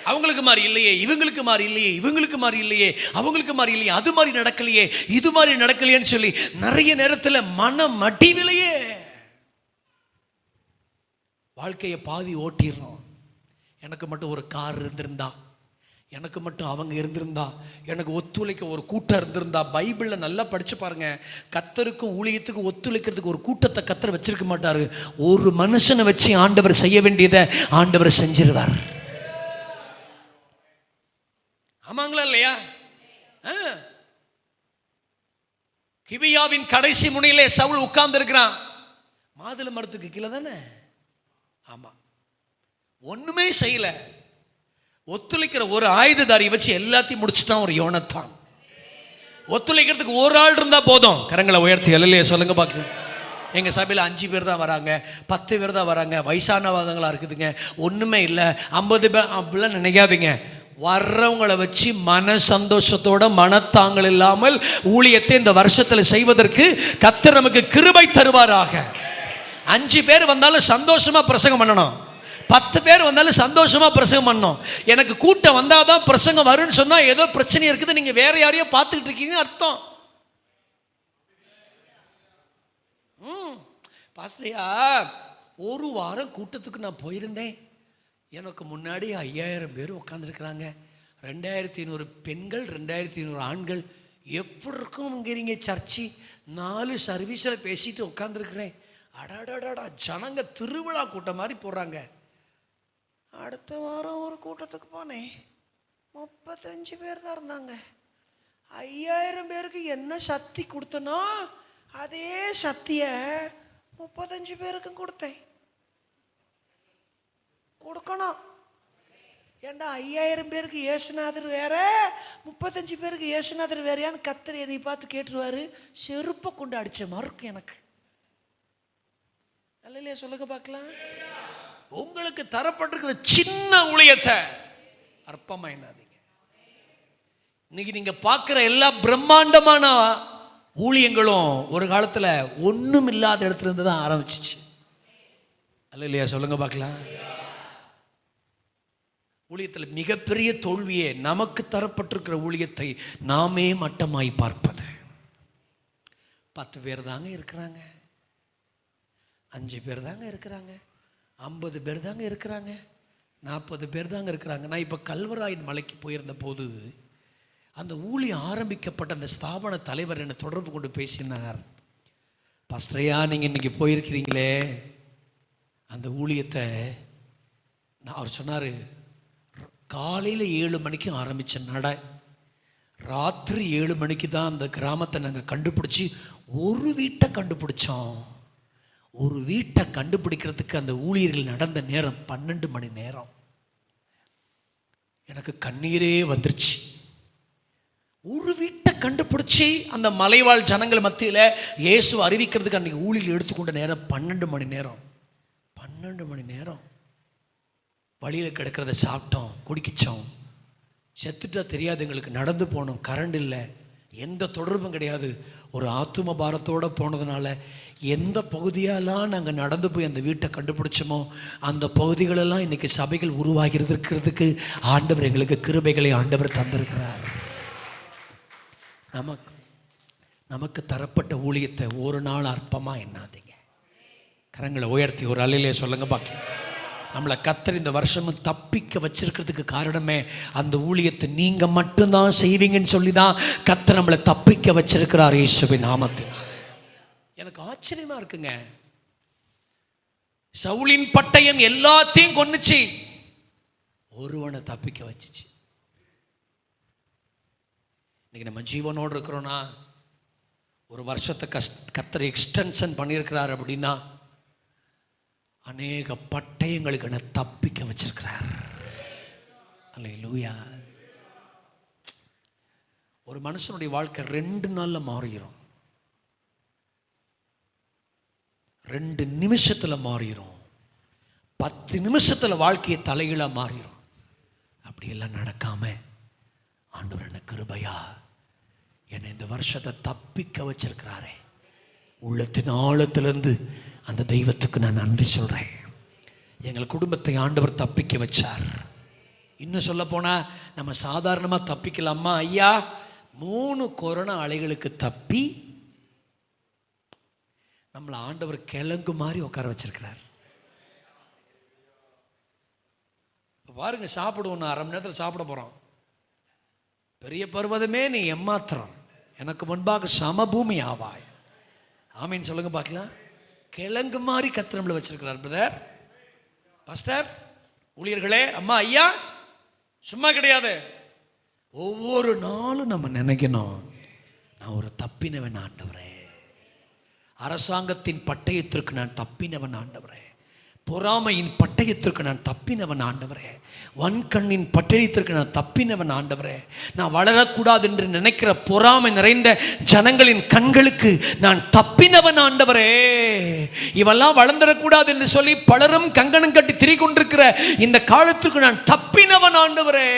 அவங்களுக்கு மாதிரி இல்லையே, இவங்களுக்கு மாதிரி இல்லையே, இவங்களுக்கு மாதிரி இல்லையே, அவங்களுக்கு மாதிரி இல்லையே, அது மாதிரி நடக்கலையே, இது மாதிரி நடக்கலையேன்னு சொல்லி நிறைய நேரத்தில் மனமடிவிலேயே வாழ்க்கையை பாதி ஓட்டிடுறோம். எனக்கு மட்டும் ஒரு கார் இருந்திருந்தா, எனக்கு மட்டும் அவங்க இருந்திருந்தா, எனக்கு ஒத்துழைக்க ஒரு கூட்டம் இருந்திருந்தா. பைபிளில் நல்லா படிச்சு பாருங்க. கர்த்தருக்கும் ஊழியத்துக்கும் ஒத்துழைக்கிறதுக்கு ஒரு கூட்டத்தை கர்த்தர் வச்சிருக்க மாட்டாரு. ஒரு மனுஷனை வச்சு ஆண்டவர் செய்ய வேண்டியதை ஆண்டவர் செஞ்சிருவார். ஆமாங்களா இல்லையா? கிபியாவின் கடைசி முனையிலே சவுல் உட்கார்ந்து இருக்கிறான். மாதுளை மரத்துக்கு கீழே தானே. ஆமா, ஒண்ணுமே செய்யல. ஒத்துழைக்கிற ஒரு ஆயுததாரி வச்சு எல்லாத்தையும் முடிச்சுட்டான் ஒரு யோனத்தான். ஒத்துழைக்கிறதுக்கு ஒரு ஆள் இருந்தா போதும். கரங்களை உயர்த்தி அல்லையே சொல்லுங்க பார்க்கலாம். எங்கள் சபையில் 5 பேர் தான் வராங்க, 10 பேர் தான் வராங்க, வயசானவாதங்களாக இருக்குதுங்க, ஒன்றுமே இல்லை, 50 பேர் அப்படிலாம் நினைக்காதீங்க. வர்றவங்களை வச்சு மன சந்தோஷத்தோட மனத்தாங்கள் இல்லாமல் ஊழியத்தை இந்த வருஷத்தில் செய்வதற்கு கர்த்தர் நமக்கு கிருபை தருவாராக. 5 பேர் வந்தாலும் சந்தோஷமா பிரசங்கம் பண்ணணும், 10 பேர் வந்தாலும் சந்தோஷமா பிரசங்கம் பண்ணணும். எனக்கு கூட்டம் வந்தாதான் பிரசங்கம் வரும்னு சொன்னா ஏதோ பிரச்சனை இருக்குது, நீங்க வேற யாரையோ பார்த்துக்கிட்டு இருக்கீங்கன்னு அர்த்தம். பாஸ்டரையா, ஒரு வாரம் கூட்டத்துக்கு நான் போயிருந்தேன். எனக்கு முன்னாடி 5000 பேர் உட்காந்துருக்குறாங்க. 2500 பெண்கள், 2500 ஆண்கள். எப்படி இருக்குங்கிறீங்க சர்ச்சு? 4 சர்வீஸில் பேசிட்டு உட்காந்துருக்குறேன். அடாடாடா, ஜனங்க திருவிழா கூட்டம் மாதிரி போடுறாங்க. அடுத்த வாரம் ஒரு கூட்டத்துக்கு போனேன், 35 பேர் தான் இருந்தாங்க. 5000 பேருக்கு என்ன சக்தி கொடுத்தனோ அதே சக்தியை 35 பேருக்கும் கொடுத்தேன். கொடுக்கணும். ஏண்டா 5000 பேருக்கு இயேசுநாதர் வேற, 35 பேருக்கு இயேசுநாதர் வேறையான்னு கர்த்தர் என்னை பார்த்து கேட்டுருவாரு. செருப்பை கொண்டு அடிச்ச மறுக்கும் எனக்கு. அல்லையா சொல்லுங்க பார்க்கலாம். உங்களுக்கு தரப்பட்டிருக்கிற சின்ன ஊழியத்தை அற்பமா எண்ணாதீங்க. இன்னைக்கு நீங்க பார்க்கிற எல்லா பிரம்மாண்டமான ஊழியங்களும் ஒரு காலத்துல ஒண்ணும் இல்லாத இடத்துல இருந்து தான் ஆரம்பிச்சிச்சு. அல்லையா சொல்லுங்க பார்க்கலாம். ஊழியத்தில் மிகப்பெரிய தோல்வியே நமக்கு தரப்பட்டிருக்கிற ஊழியத்தை நாமே மட்டமாய் பார்ப்பது. 10 பேர் தாங்க இருக்கிறாங்க, 5 பேர் தாங்க இருக்கிறாங்க, 50 பேர் தாங்க இருக்கிறாங்க, 40 பேர் தாங்க இருக்கிறாங்க. நான் இப்போ கல்வராயன் மலைக்கு போயிருந்த போது அந்த ஊழியம் ஆரம்பிக்கப்பட்ட அந்த ஸ்தாபன தலைவர் என்னை தொடர்பு கொண்டு பேசினார். பாஸ்டரையா, நீங்கள் இன்னைக்கு போயிருக்கிறீங்களே அந்த ஊழியத்தை, அவர் சொன்னார், காலையில் 7 மணிக்கு ஆரம்பித்த நடை, ராத்திரி 7 மணிக்கு தான் அந்த கிராமத்தை நாங்கள் கண்டுபிடிச்சி ஒரு வீட்டை கண்டுபிடிச்சோம். ஒரு வீட்டை கண்டுபிடிக்கிறதுக்கு அந்த ஊழியர்கள் நடந்த நேரம் 12 மணி நேரம். எனக்கு கண்ணீரே வந்துருச்சு. ஒரு வீட்டை கண்டுபிடிச்சி அந்த மலைவாழ் ஜனங்கள் மத்தியில் இயேசு அறிவிக்கிறதுக்கு அன்றைக்கி ஊழியர்கள் எடுத்துக்கொண்ட நேரம் 12 மணி நேரம். 12 மணி நேரம் வழியில் கிடக்கிறத சாப்பிட்டோம், குடிக்கிச்சோம், செத்துட்டா தெரியாது எங்களுக்கு, நடந்து போனோம், கரண்ட் இல்லை, எந்த தொடர்பும் கிடையாது. ஒரு ஆத்தும பாரத்தோடு போனதுனால எந்த பகுதியெல்லாம் நாங்கள் நடந்து போய் அந்த வீட்டை கண்டுபிடிச்சோமோ அந்த பகுதிகளெல்லாம் இன்றைக்கி சபைகள் உருவாகிறதுக்கு ஆண்டவர் எங்களுக்கு கிருபைகளை ஆண்டவர் தந்திருக்கிறார். நமக்கு தரப்பட்ட ஊழியத்தை ஒரு நாள் அற்பமாக எண்ணாதீங்க. கரங்களை உயர்த்தி ஒரு அலையிலே சொல்லுங்க பார்க்கலாம். நம்மளை கர்த்தர் இந்த வருஷமும் தப்பிக்க வச்சிருக்கிறதுக்கு காரணமே அந்த ஊழியத்தை நீங்க மட்டும்தான் செய்வீங்கன்னு சொல்லி தான் கர்த்தர் நம்மளை தப்பிக்க வச்சிருக்கிறார் இயேசுவின் நாமத்தினால. எனக்கு ஆச்சரியமா இருக்குங்க. சவுலின் பட்டயம் எல்லாத்தையும் கொன்னுச்சு, ஒருவனை தப்பிக்க வச்சுச்சு. இன்னைக்கு நம்ம ஜீவனோடு இருக்கிறோன்னா, ஒரு வருஷத்தை கர்த்தர் எக்ஸ்டென்ஷன் பண்ணியிருக்கிறார் அப்படின்னா அநேக பட்டயங்களுக்கு என்ன தப்பிக்க வச்சிருக்கிறார். அல்லேலூயா. ஒரு மனுஷனுடைய வாழ்க்கை 2 நாள்ல மாறிடும். 2 நிமிஷத்தில் மாறிடும். 10 நிமிஷத்தில் வாழ்க்கையை தலைகீழாக மாறிடும். அப்படியெல்லாம் நடக்காம ஆண்டவர் எனக்கு கிருபையா என்னை இந்த வருஷத்தை தப்பிக்க வச்சிருக்கிறாரே, உள்ளத்தின் ஆழத்திலிருந்து அந்த தெய்வத்துக்கு நான் நன்றி சொல்கிறேன். எங்கள் குடும்பத்தை ஆண்டவர் தப்பிக்க வச்சார். இன்னும் சொல்ல போனால் நம்ம சாதாரணமாக தப்பிக்கலாமா? ஐயா, 3 கொரோனா அலைகளுக்கு தப்பி நம்மளை ஆண்டவர் கிழங்கு மாதிரி உட்கார வச்சிருக்கிறார். பாருங்க, சாப்பிடுவோம், 1/2 மணி நேரத்தில் சாப்பிட போகிறோம். பெரிய பர்வதமே நீ எம்மாத்திரம், எனக்கு முன்பாக சமபூமி ஆவாய். ஆமீன் சொல்லுங்க பார்க்கலாம். கிழங்கு மாதிரி கர்த்தர் நம்மளை வச்சிருக்கிறார். பிரதர், பாஸ்டர், ஊழியர்களே, அம்மா, ஐயா, சும்மா கிடையாது. ஒவ்வொரு நாளும் நம்ம நினைக்கணும், நான் ஒரு தப்பினவன் ஆண்டவரே, அரசாங்கத்தின் பட்டயத்திற்கு நான் தப்பினவன் ஆண்டவரே, பொறாமையின் பட்டயத்திற்கு நான் தப்பினவன் ஆண்டவரே, வன்கண்ணின் பட்டயத்திற்கு நான் தப்பினவன் ஆண்டவரே, நான் வளரக்கூடாது என்று நினைக்கிற பொறாமை நிறைந்த ஜனங்களின் கண்களுக்கு நான் தப்பினவன் ஆண்டவரே, இவெல்லாம் வளர்ந்துடக்கூடாது என்று சொல்லி பலரும் கங்கணம் கட்டி திரிகொண்டிருக்கிற இந்த காலத்திற்கு நான் தப்பினவன் ஆண்டவரே,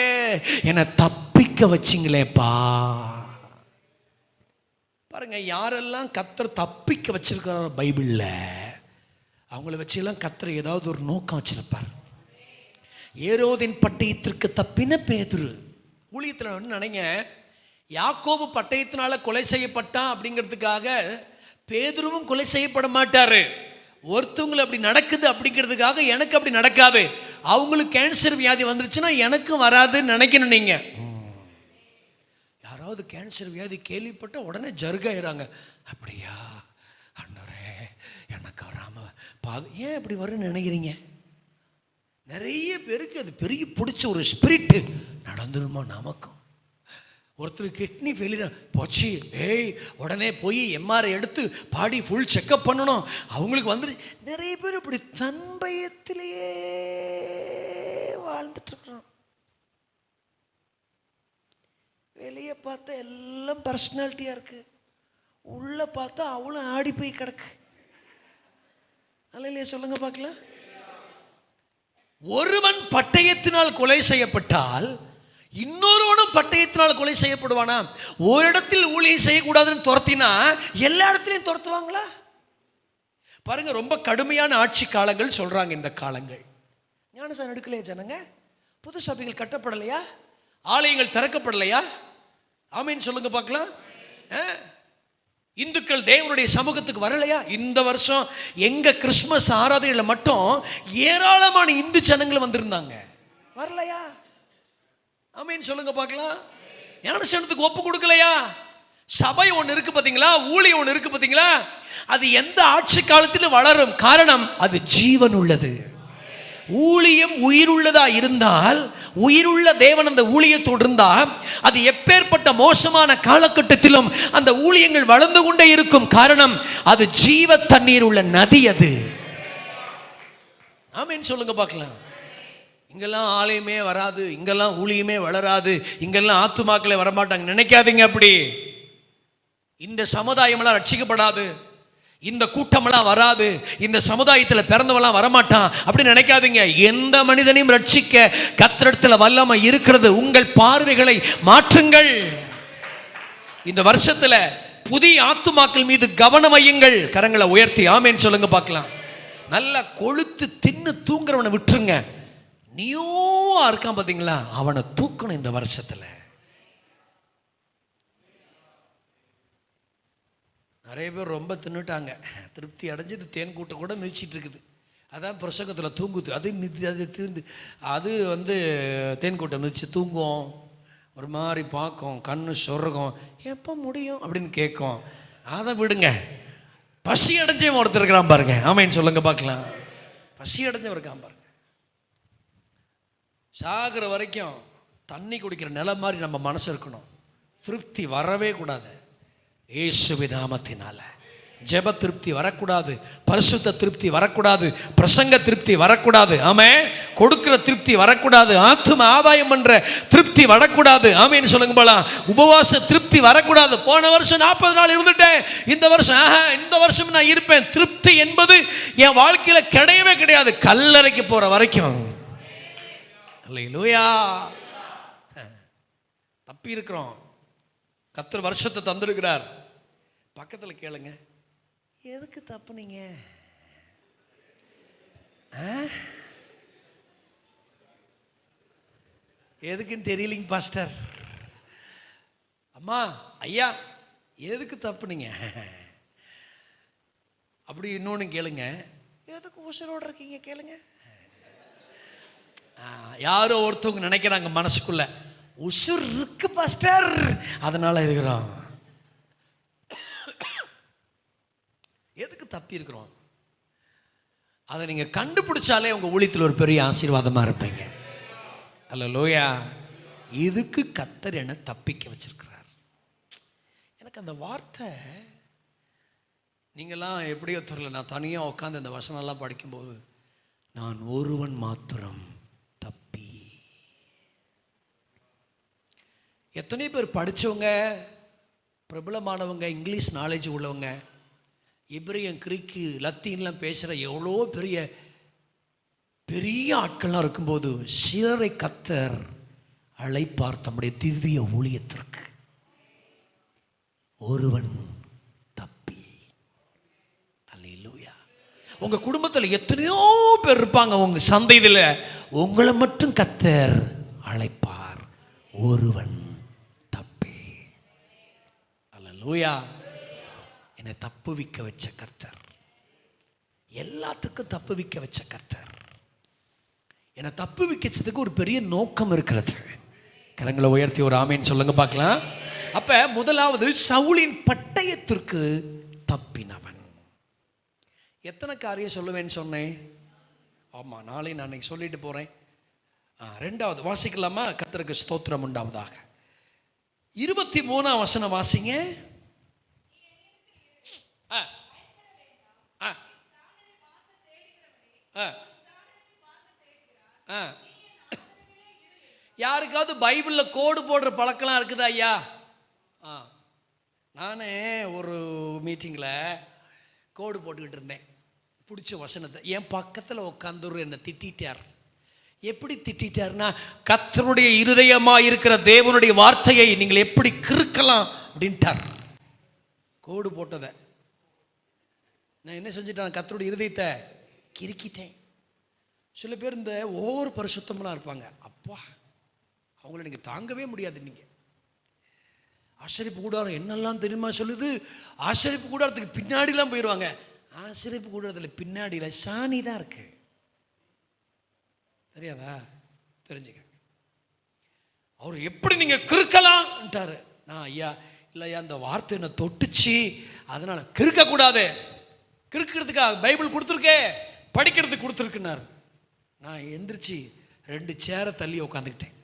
என்னை தப்பிக்க வச்சிங்களேப்பா. பாருங்க, யாரெல்லாம் கர்த்தர் தப்பிக்க வச்சிருக்கிறார் பைபிளில், அவங்கள வச்செல்லாம் கர்த்தர் ஏதாவது ஒரு நோக்கம் வச்சிருப்பார். ஏரோதின் பட்டயத்திற்கு தப்பின பேதுரு. ஊழியத்தில் வந்து நினைங்க, யாக்கோபு பட்டயத்தினால கொலை செய்யப்பட்டான் அப்படிங்கிறதுக்காக பேதுருவும் கொலை செய்யப்பட மாட்டார். ஒருத்தவங்களை அப்படி நடக்குது அப்படிங்கிறதுக்காக எனக்கு அப்படி நடக்காது, அவங்களுக்கு கேன்சர் வியாதி வந்துருச்சுன்னா எனக்கும் வராதுன்னு நினைக்கணும். நீங்கள் யாராவது கேன்சர் வியாதி கேள்விப்பட்ட உடனே ஜர்காயிறாங்க. அப்படியா அண்ணரே, எனக்கு வராமல் ஏன் இப்படி வரும்னு நினைக்கிறீங்க? நிறைய பேருக்கு அது பெரிய பிடிச்ச ஒரு ஸ்பிரிட்டு நடந்துருமா நமக்கும். ஒருத்தர் கிட்னி ஃபெயிலியர் போச்சு, உடனே போய் எம்ஆர்ஐ எடுத்து பாடி ஃபுல் செக்கப் பண்ணணும், அவங்களுக்கு வந்து நிறைய பேர் இப்படி தன்பயத்திலேயே வாழ்ந்துட்டு இருக்கிறோம். வெளியே பார்த்தா எல்லாம் பர்சனாலிட்டியாக இருக்கு, உள்ள பார்த்தா அவ்வளோ ஆடி போய் கிடக்கு. அல்லையா சொல்லுங்க பார்க்கலாம். ஒருவன் பட்டயத்தினால் கொலை செய்யப்பட்டால் இன்னொருவனும் பட்டயத்தினால் கொலை செய்யப்படுவானா? ஒரு இடத்தில் ஊழியம் செய்யக்கூடாதுன்னு துரத்தினா எல்லா இடத்துலையும் துரத்துவாங்களா? பாருங்க, ரொம்ப கடுமையான ஆட்சி காலங்கள் சொல்றாங்க. இந்த காலங்கள் ஞானசானம் எடுக்கலையா ஜனங்க? புது சபைகள் கட்டப்படலையா? ஆலயங்கள் திறக்கப்படலையா? ஆமீன் சொல்லுங்க பார்க்கலாம். இந்துக்கள் தேவனுடைய சமூகத்துக்கு வரலையா? இந்த வருஷம் எங்க கிறிஸ்துமஸ் ஆராதனையில் மட்டும் ஏராளமான இந்து ஜனங்கள் வந்திருந்தாங்க, வரலையா? ஆமீன் சொல்லுங்க பார்க்கலாம். ஞானஸ்நானத்துக்கு ஒப்பு கொடுக்கலையா? சபை ஒன்று இருக்கு பார்த்தீங்களா, ஊழியம் ஒன்று இருக்கு பார்த்தீங்களா, அது எந்த ஆட்சி காலத்திலும் வளரும். காரணம், அது ஜீவன் உள்ளது. ஊழியம் உயிருள்ளதா இருந்தால், உயிருள்ள தேவன் அந்த ஊழியத்தோடு இருந்தால், அது எப்பேற்பட்ட மோசமான காலகட்டத்திலும் அந்த ஊழியங்கள் வளர்ந்து கொண்டே இருக்கும். காரணம், அது ஜீவ தண்ணீர் உள்ள நதி. அது ஆமீன் சொல்லுங்க பார்க்கலாம். இங்கெல்லாம் ஆலயமே வராது, இங்கெல்லாம் ஊழியமே வளராது, இங்கெல்லாம் ஆத்துமாக்களே வரமாட்டாங்க நினைக்காதீங்க. அப்படி இந்த சமுதாயமெல்லாம் ரட்சிக்கப்படாது, இந்த கூட்டமெல்லாம் வராது, இந்த சமுதாயத்தில் பிறந்தவெல்லாம் வரமாட்டான் அப்படி நினைக்காதீங்க. எந்த மனிதனையும் ரட்சிக்க கர்த்தரிடத்தில் வல்லமை இருக்கிறது. உங்கள் பார்வைகளை மாற்றுங்கள். இந்த வருஷத்துல புதிய ஆத்துமாக்கள் மீது கவனம் வையுங்கள். கரங்களை உயர்த்தி ஆமேன் சொல்லுங்க பார்க்கலாம். நல்லா கொழுத்து தின்னு தூங்குறவனை விட்டுருங்க. நியூ இருக்கான் பார்த்தீங்களா, அவனை தூக்கணும் இந்த வருஷத்துல. நிறைய பேர் ரொம்ப தின்னுட்டாங்க, திருப்தி அடைஞ்சது, தேன் கூட்டம் கூட மிதிச்சிட்டு இருக்குது. அதான் பிரசங்கத்தில் தூங்குது. அது வந்து தேன் கூட்டம் மிதிச்சு தூங்கும், ஒரு மாதிரி பார்க்கும், கண்ணு சொர்க்கம், எப்போ முடியும் அப்படின்னு கேட்கும். அதை விடுங்க. பசி அடைஞ்சவன் ஒருத்தர் இருக்கிறான் பாருங்க. ஆமேன்னு சொல்லுங்க பார்க்கலாம். பசி அடைஞ்சவன் இருக்கான் பாருங்க. சாகிற வரைக்கும் தண்ணி குடிக்கிற நிலை மாதிரி நம்ம மனசு இருக்கணும். திருப்தி வரவே கூடாது. இயேசுவின் நாமத்தினால ஜெப திருப்தி வரக்கூடாது, பரிசுத்த திருப்தி வரக்கூடாது, பிரசங்க திருப்தி வரக்கூடாது, ஆமென். கொடுக்கிற திருப்தி வரக்கூடாது, ஆத்தும ஆதாயம் பண்ற திருப்தி வரக்கூடாது, ஆமென் சொல்லுங்க போலாம். உபவாச திருப்தி வரக்கூடாது. போன வருஷம் 40 நாள் இருந்துட்டேன், இந்த வருஷம் நான் இருப்பேன். திருப்தி என்பது என் வாழ்க்கையில கிடையவே கிடையாது, கல்லறைக்கு போற வரைக்கும். அல்லேலூயா. தப்பி இருக்கிறோம், கர்த்தர் வருஷத்தை தந்திருக்கிறார். பக்கத்தில் கேளுங்க, எதுக்கு தப்புனீங்க? எதுக்குன்னு தெரியலிங்க பாஸ்டர். அம்மா ஐயா எதுக்கு தப்புனீங்க? அப்படி இன்னொன்று கேளுங்க, எதுக்கு உசுரோடு இருக்கீங்க கேளுங்க. யாரோ ஒருத்தவங்க நினைக்கிறாங்க மனசுக்குள்ள, உசுர் இருக்கு பாஸ்டர் அதனால இருக்கிறோம். எதுக்கு தப்பி இருக்கிறோம்? அதை நீங்க கண்டுபிடிச்சாலே உங்க ஊழியத்தில் ஒரு பெரிய ஆசீர்வாதமா இருப்பீங்க. அல்லேலூயா. இதுக்கு கர்த்தர் என்ன தப்பிக்க வச்சிருக்கிறார். எனக்கு அந்த வார்த்தை நீங்களாம் எப்படியோ தெரியல, நான் தனியாக உட்காந்து இந்த வசனம்லாம் படிக்கும்போது, நான் ஒருவன் மாத்திரம் தப்பி. எத்தனை பேர் படித்தவங்க, பிரபலமானவங்க, இங்கிலீஷ் நாலேஜ் உள்ளவங்க, எபிரியன், கிரீக்கு, லத்தீன்லாம் பேசுகிற எவ்வளோ பெரிய பெரிய ஆட்கள்லாம் இருக்கும்போது சிலரை கர்த்தர் அழைப்பார் தம்முடைய திவ்ய ஊழியத்திற்கு. ஒருவன் தப்பி. அல்லேலூயா. உங்க குடும்பத்தில் எத்தனையோ பேர் இருப்பாங்க, உங்க சந்தையில் உங்களை மட்டும் கர்த்தர் அழைப்பார். ஒருவன் தப்பி. அல்லேலூயா. என்னை தப்புவிக்க வச்ச கர்த்தர், எல்லாத்துக்கும் தப்புவிக்க வச்ச கர்த்தர். என்னை தப்புவிக்கிறதுக்கு ஒரு பெரிய நோக்கம் இருக்கிறது. கரங்களை உயர்த்தி ஒரு ஆமேன்னு சொல்லுங்க பார்க்கலாம். அப்ப முதலாவது சவுலின் பட்டயத்திற்கு தப்பினவன். எத்தனை காரியம் சொல்லுவேன்னு சொன்னேன்? ஆமா, நாளை நான் இன்னைக்கு சொல்லிட்டு போறேன். ரெண்டாவது வாசிக்கலாமா? கர்த்தருக்கு ஸ்தோத்திரம் உண்டாவதாக. 23ஆம் வசனம் வாசிங்க. யாருக்காவது பைபிளில் கோடு போடுற பழக்கலாம் இருக்குதா ஐயா? நானே ஒரு மீட்டிங்கில் கோடு போட்டுக்கிட்டு இருந்தேன், பிடிச்ச வசனத்தை. என் பக்கத்தில் உட்காந்துரு என்னை திட்டார். எப்படி திட்டார்னா, கர்த்தருடைய இருதயமாக இருக்கிற தேவனுடைய வார்த்தையை நீங்கள் எப்படி கிறுக்கலாம் அப்படின்ட்டார். கோடு போட்டதை நான் என்ன செஞ்சிட்டேன்? கர்த்தருடைய இருதயத்தை கிறுக்கிட்டேன். சில பேர் இந்த ஒவ்வொரு பரிசுத்தமெல்லாம் இருப்பாங்க, அப்பா அவங்கள நீங்கள் தாங்கவே முடியாது. நீங்கள் ஆசரிப்பு கூடாரம் என்னெல்லாம் தெரியுமா சொல்லுது? ஆசரிப்பு கூடாரத்துக்கு பின்னாடிலாம் போயிடுவாங்க. ஆசரிப்பு கூடாரத்தில் பின்னாடியில் சாணி தான் இருக்கு, தெரியாதா? தெரிஞ்சுக்க. அவர் எப்படி நீங்கள் கிறுக்கலாம்ட்டாரு. நான் ஐயா இல்லையா, அந்த வார்த்தை என்ன தொட்டுச்சு, அதனால கிறுக்கக்கூடாது. கிறுக்கிறதுக்காக பைபிள் கொடுத்துருக்கே, படிக்கிறதுக்கு கொடுத்துருக்குன்னாரு. நான் எந்திரிச்சு 2 சேரை தள்ளி உட்காந்துக்கிட்டேன்.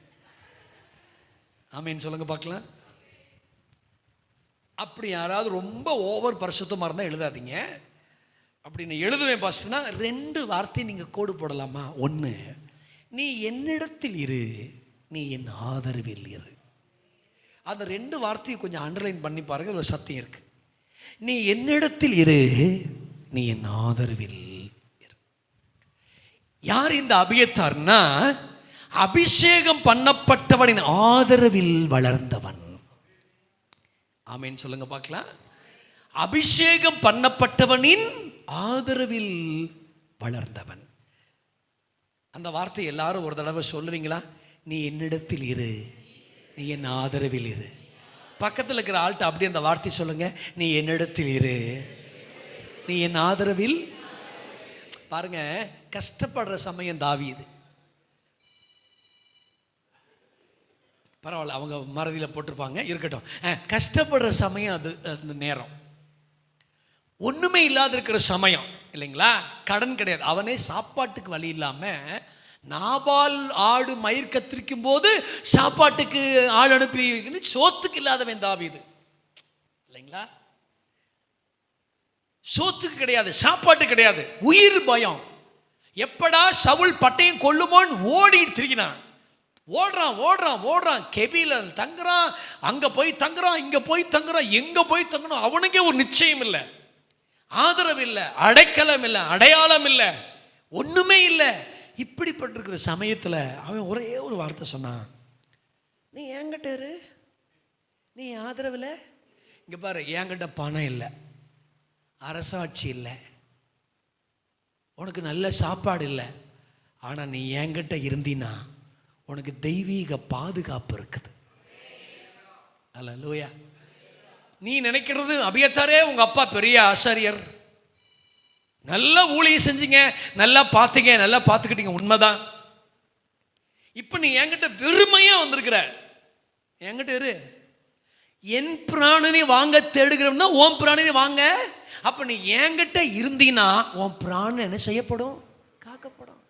ஆமேன்னு சொல்லுங்க பார்க்கலாம். அப்படி யாராவது ரொம்ப ஓவர் பரிசுத்தமாக இருந்தால் எழுதாதீங்க. அப்படி நான் எழுதுவேன் பாஸ்டர்னா 2 வார்த்தை நீங்கள் கோடு போடலாமா? 1, நீ என்னிடத்தில் இரு, நீ என் ஆதரவில் இரு. அந்த 2 வார்த்தையை கொஞ்சம் அண்டர்லைன் பண்ணி பாருங்க, ஒரு சத்தியம் இருக்கு. நீ என்னிடத்தில் இரு, நீ என் ஆதரவில் இரு. யார் இந்த அபியத்தார்னா, அபிஷேகம் பண்ணப்பட்டவனின் ஆதரவில் வளர்ந்தவன். ஆமேன்னு சொல்லுங்க பார்க்கலாம். அபிஷேகம் பண்ணப்பட்டவனின் ஆதரவில் வளர்ந்தவன். அந்த வார்த்தை எல்லாரும் ஒரு தடவை சொல்லுவீங்களா? நீ என்னிடத்தில் இரு, நீ என் ஆதரவில் இரு. பக்கத்தில் இருக்கிற ஆள்கிட்ட அப்படியே அந்த வார்த்தை சொல்லுங்க, நீ என்னிடத்தில் இரு, நீ என் ஆதரவில். பாருங்க, கஷ்டப்படுற சமயம் தாவீது, பரவாயில்ல அவங்க மறதியில் போட்டிருப்பாங்க, இருக்கட்டும். கஷ்டப்படுற சமயம் அது, அந்த நேரம் ஒன்றுமே இல்லாத இருக்கிற சமயம் இல்லைங்களா? கடன் கிடையாது, அவனே சாப்பாட்டுக்கு வழி இல்லாமல் நாபால் ஆடு மயிர் கத்திரிக்கும் போது சாப்பாட்டுக்கு ஆள் அனுப்பி சோத்துக்கு இல்லாதவன் தாவீது இல்லைங்களா? சோத்துக்கு கிடையாது, சாப்பாட்டு கிடையாது, உயிர் பயம். எப்படா சவுல் பட்டையும் கொல்லுமோன்னு ஓடிட்டு திரிகிறான். ஓடுறான் ஓடுறான் ஓடுறான். கெபில தங்குறான், அங்க போய் தங்குறான், இங்க போய் தங்குறான், எங்க போய் தங்கணும் அவனுக்கே ஒரு நிச்சயம் இல்லை, ஆதரவு இல்லை, அடைக்கலம் இல்லை, அடையாளம் இல்லை, ஒண்ணுமே இல்லை. இப்படிப்பட்டிருக்கிற சமயத்தில் அவன் ஒரே ஒரு வார்த்தை சொன்னான், நீ என்கிட்ட இரு, நீ ஆதரவில். இங்கே பாரு, என்கிட்ட பணம் இல்லை, அரசாட்சி இல்லை, உனக்கு நல்ல சாப்பாடு இல்லை, ஆனால் நீ என்கிட்ட இருந்தீன்னா உனக்கு தெய்வீக பாதுகாப்பு இருக்குது. அல்லேலூயா. நீ நினைக்கிறது அபியத்தாரே உங்க அப்பா பெரிய ஆசாரியர், நல்லா ஊழியம் செஞ்சீங்க, நல்லா பார்த்தீங்க, நல்லா பார்த்துக்கிட்டீங்க, உண்மைதான். இப்போ நீ என்கிட்ட வெறுமையா வந்திருக்கிற, என்கிட்ட இரு. என் பிராணனை வாங்க தேடுகிறோம்னா உன் பிராணனை வாங்க. அப்ப நீ என்கிட்ட இருந்தீனா உன் பிராணன் என்ன செய்யப்படும்? காக்கப்படும்.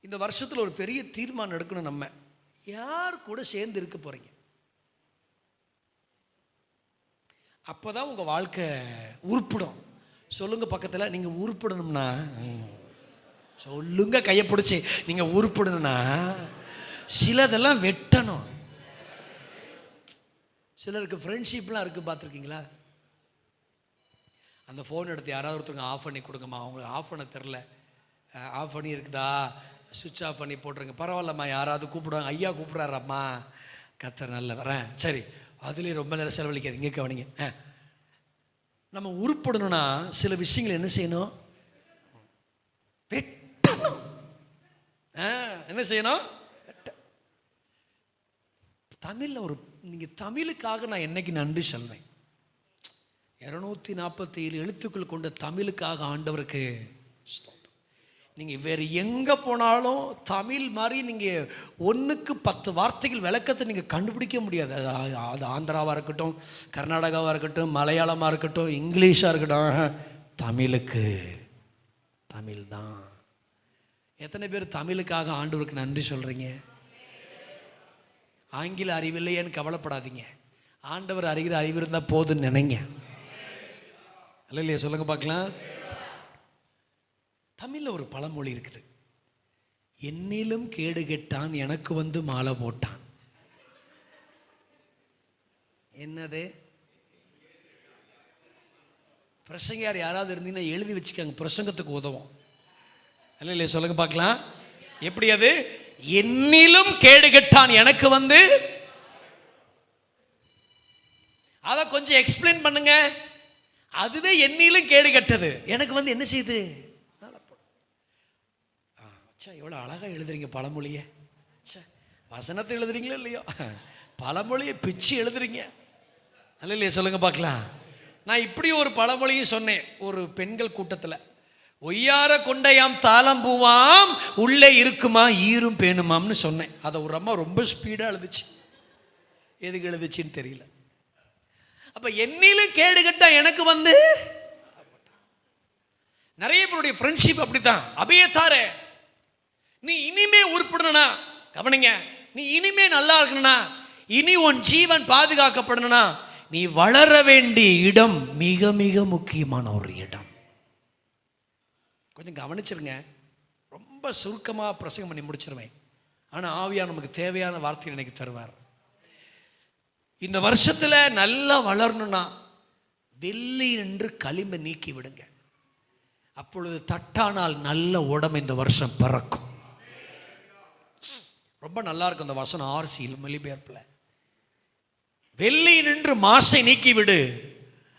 இந்த வருஷத்துல ஒரு பெரிய தீர்மானம் எடுக்கணும். நம்ம யார் கூட சேர்ந்து இருக்க போறீங்க? அப்பதான் உங்க வாழ்க்கை உருப்படும். சொல்லுங்க பக்கத்துல, நீங்க உருப்படணும்னா சொல்லுங்க, கையை பிடிச்சி. நீங்க உருப்படணும்னா சிலதெல்லாம் வெட்டணும். சிலருக்கு ஃப்ரெண்ட்ஷிப்லாம் இருக்கு, பார்த்துருக்கீங்களா? அந்த ஃபோன் எடுத்து யாராவது ஒருத்தவங்க ஆஃப் பண்ணி கொடுங்கம்மா, அவங்களுக்கு ஆஃப் பண்ண தெரில, ஆஃப் பண்ணி இருக்குதா, சுவிட்ச் ஆஃப் பண்ணி போட்டுருங்க. பரவாயில்லம்மா, யாராவது கூப்பிடுவாங்க, ஐயா கூப்பிட்றாரம்மா, கத்தர் நல்ல வரேன், சரி, அதுலேயும் ரொம்ப நேரம் செலவழிக்காது. இங்கே கவனிங்க, நம்ம உருப்படணும்னா சில விஷயங்கள் என்ன செய்யணும்? வெட்டணும். என்ன செய்யணும்? தமிழில் ஒரு, நீங்கள் தமிழுக்காக நான் என்னைக்கு நன்றி சொல்வேன். 247 எழுத்துக்கள் கொண்ட தமிழுக்காக ஆண்டவருக்கு நீங்கள் வேறு எங்கே போனாலும் தமிழ் மாதிரி நீங்கள் 1க்கு 10 வார்த்தைகள் விளக்கத்தை நீங்கள் கண்டுபிடிக்க முடியாது. அது ஆந்திராவாக இருக்கட்டும், கர்நாடகாவாக இருக்கட்டும், மலையாளமாக இருக்கட்டும், இங்கிலீஷாக இருக்கட்டும், தமிழுக்கு தமிழ் தான். எத்தனை பேர் தமிழுக்காக ஆண்டவருக்கு நன்றி சொல்கிறீங்க? ஆங்கில அறிவில்லையேன்னு கவலைப்படாதீங்க, ஆண்டவர் அறிகிற அறிவு இருந்தால் போதுன்னு நினைங்க. அல்ல இல்லையா? சொல்லுங்க பார்க்கலாம். தமிழில் ஒரு பழமொழி இருக்குது, என்னிலும் கேடு கெட்டான் எனக்கு வந்து மாலை போட்டான். என்னது? பிரசங்கியார் யாராவது இருந்தீங்கன்னா எழுதி வச்சுக்கோங்க, பிரசங்கத்துக்கு உதவும். அல்ல இல்லையா? சொல்லுங்க பார்க்கலாம். எப்படி அது? என்னிலும் கேடு கெட்டான் எனக்கு வந்து, அத கொஞ்சம் எக்ஸ்பிளைன் பண்ணுங்க. அதுவே என்னிலும் கேடு கெட்டது எனக்கு வந்து என்ன செய்யுது? எவ்வளவு அழகா எழுதுறீங்க பழமொழியை. வசனத்தை எழுதுறீங்களோ இல்லையோ, பழமொழியை பிச்சு எழுதுறீங்க. அல்ல இல்லையா? சொல்லுங்க பார்க்கலாம். நான் இப்படி ஒரு பழமொழியும் சொன்னேன் ஒரு பெண்கள் கூட்டத்தில். ஒய்யார கொண்டையாம் தாளம் பூவாம் உள்ளே இருக்குமா ஈரும் பேணுமாம்னு சொன்னேன். அதை ஒரு அம்மா ரொம்ப ஸ்பீடாக எழுதுச்சு. எதுக்கு எழுதுச்சின்னு தெரியல. அப்போ என்னிலும் கேடு கட்டா எனக்கு வந்து, நிறைய பேருடைய ஃப்ரெண்ட்ஷிப் அப்படித்தான். அபியத்தாரே, நீ இனிமே உருப்படணும்னா கவனிங்க, நீ இனிமே நல்லா இருக்கணும்னா, இனி உன் ஜீவன் பாதுகாக்கப்படணும்னா, நீ வளர வேண்டிய இடம் மிக மிக முக்கியமான ஒரு இடம். கொஞ்சம் கவனிச்சிருங்க. ரொம்ப சுருக்கமாக பிரசங்கம் பண்ணி முடிச்சிருவேன். ஆனால் ஆவியார் நமக்கு தேவையான வார்த்தையை எனக்கு தருவார். இந்த வருஷத்தில் நல்லா வளரணும்னா வெள்ளி என்று களிம்பை நீக்கி விடுங்க. அப்பொழுது தட்டானால் நல்ல உடம்பு இந்த வருஷம் பிறக்கும். ரொம்ப நல்லா இருக்கும் அந்த வசனம். ஆர்சியில் மொழிபெயர்ப்பில் வெள்ளி நின்று மாசை நீக்கிவிடு,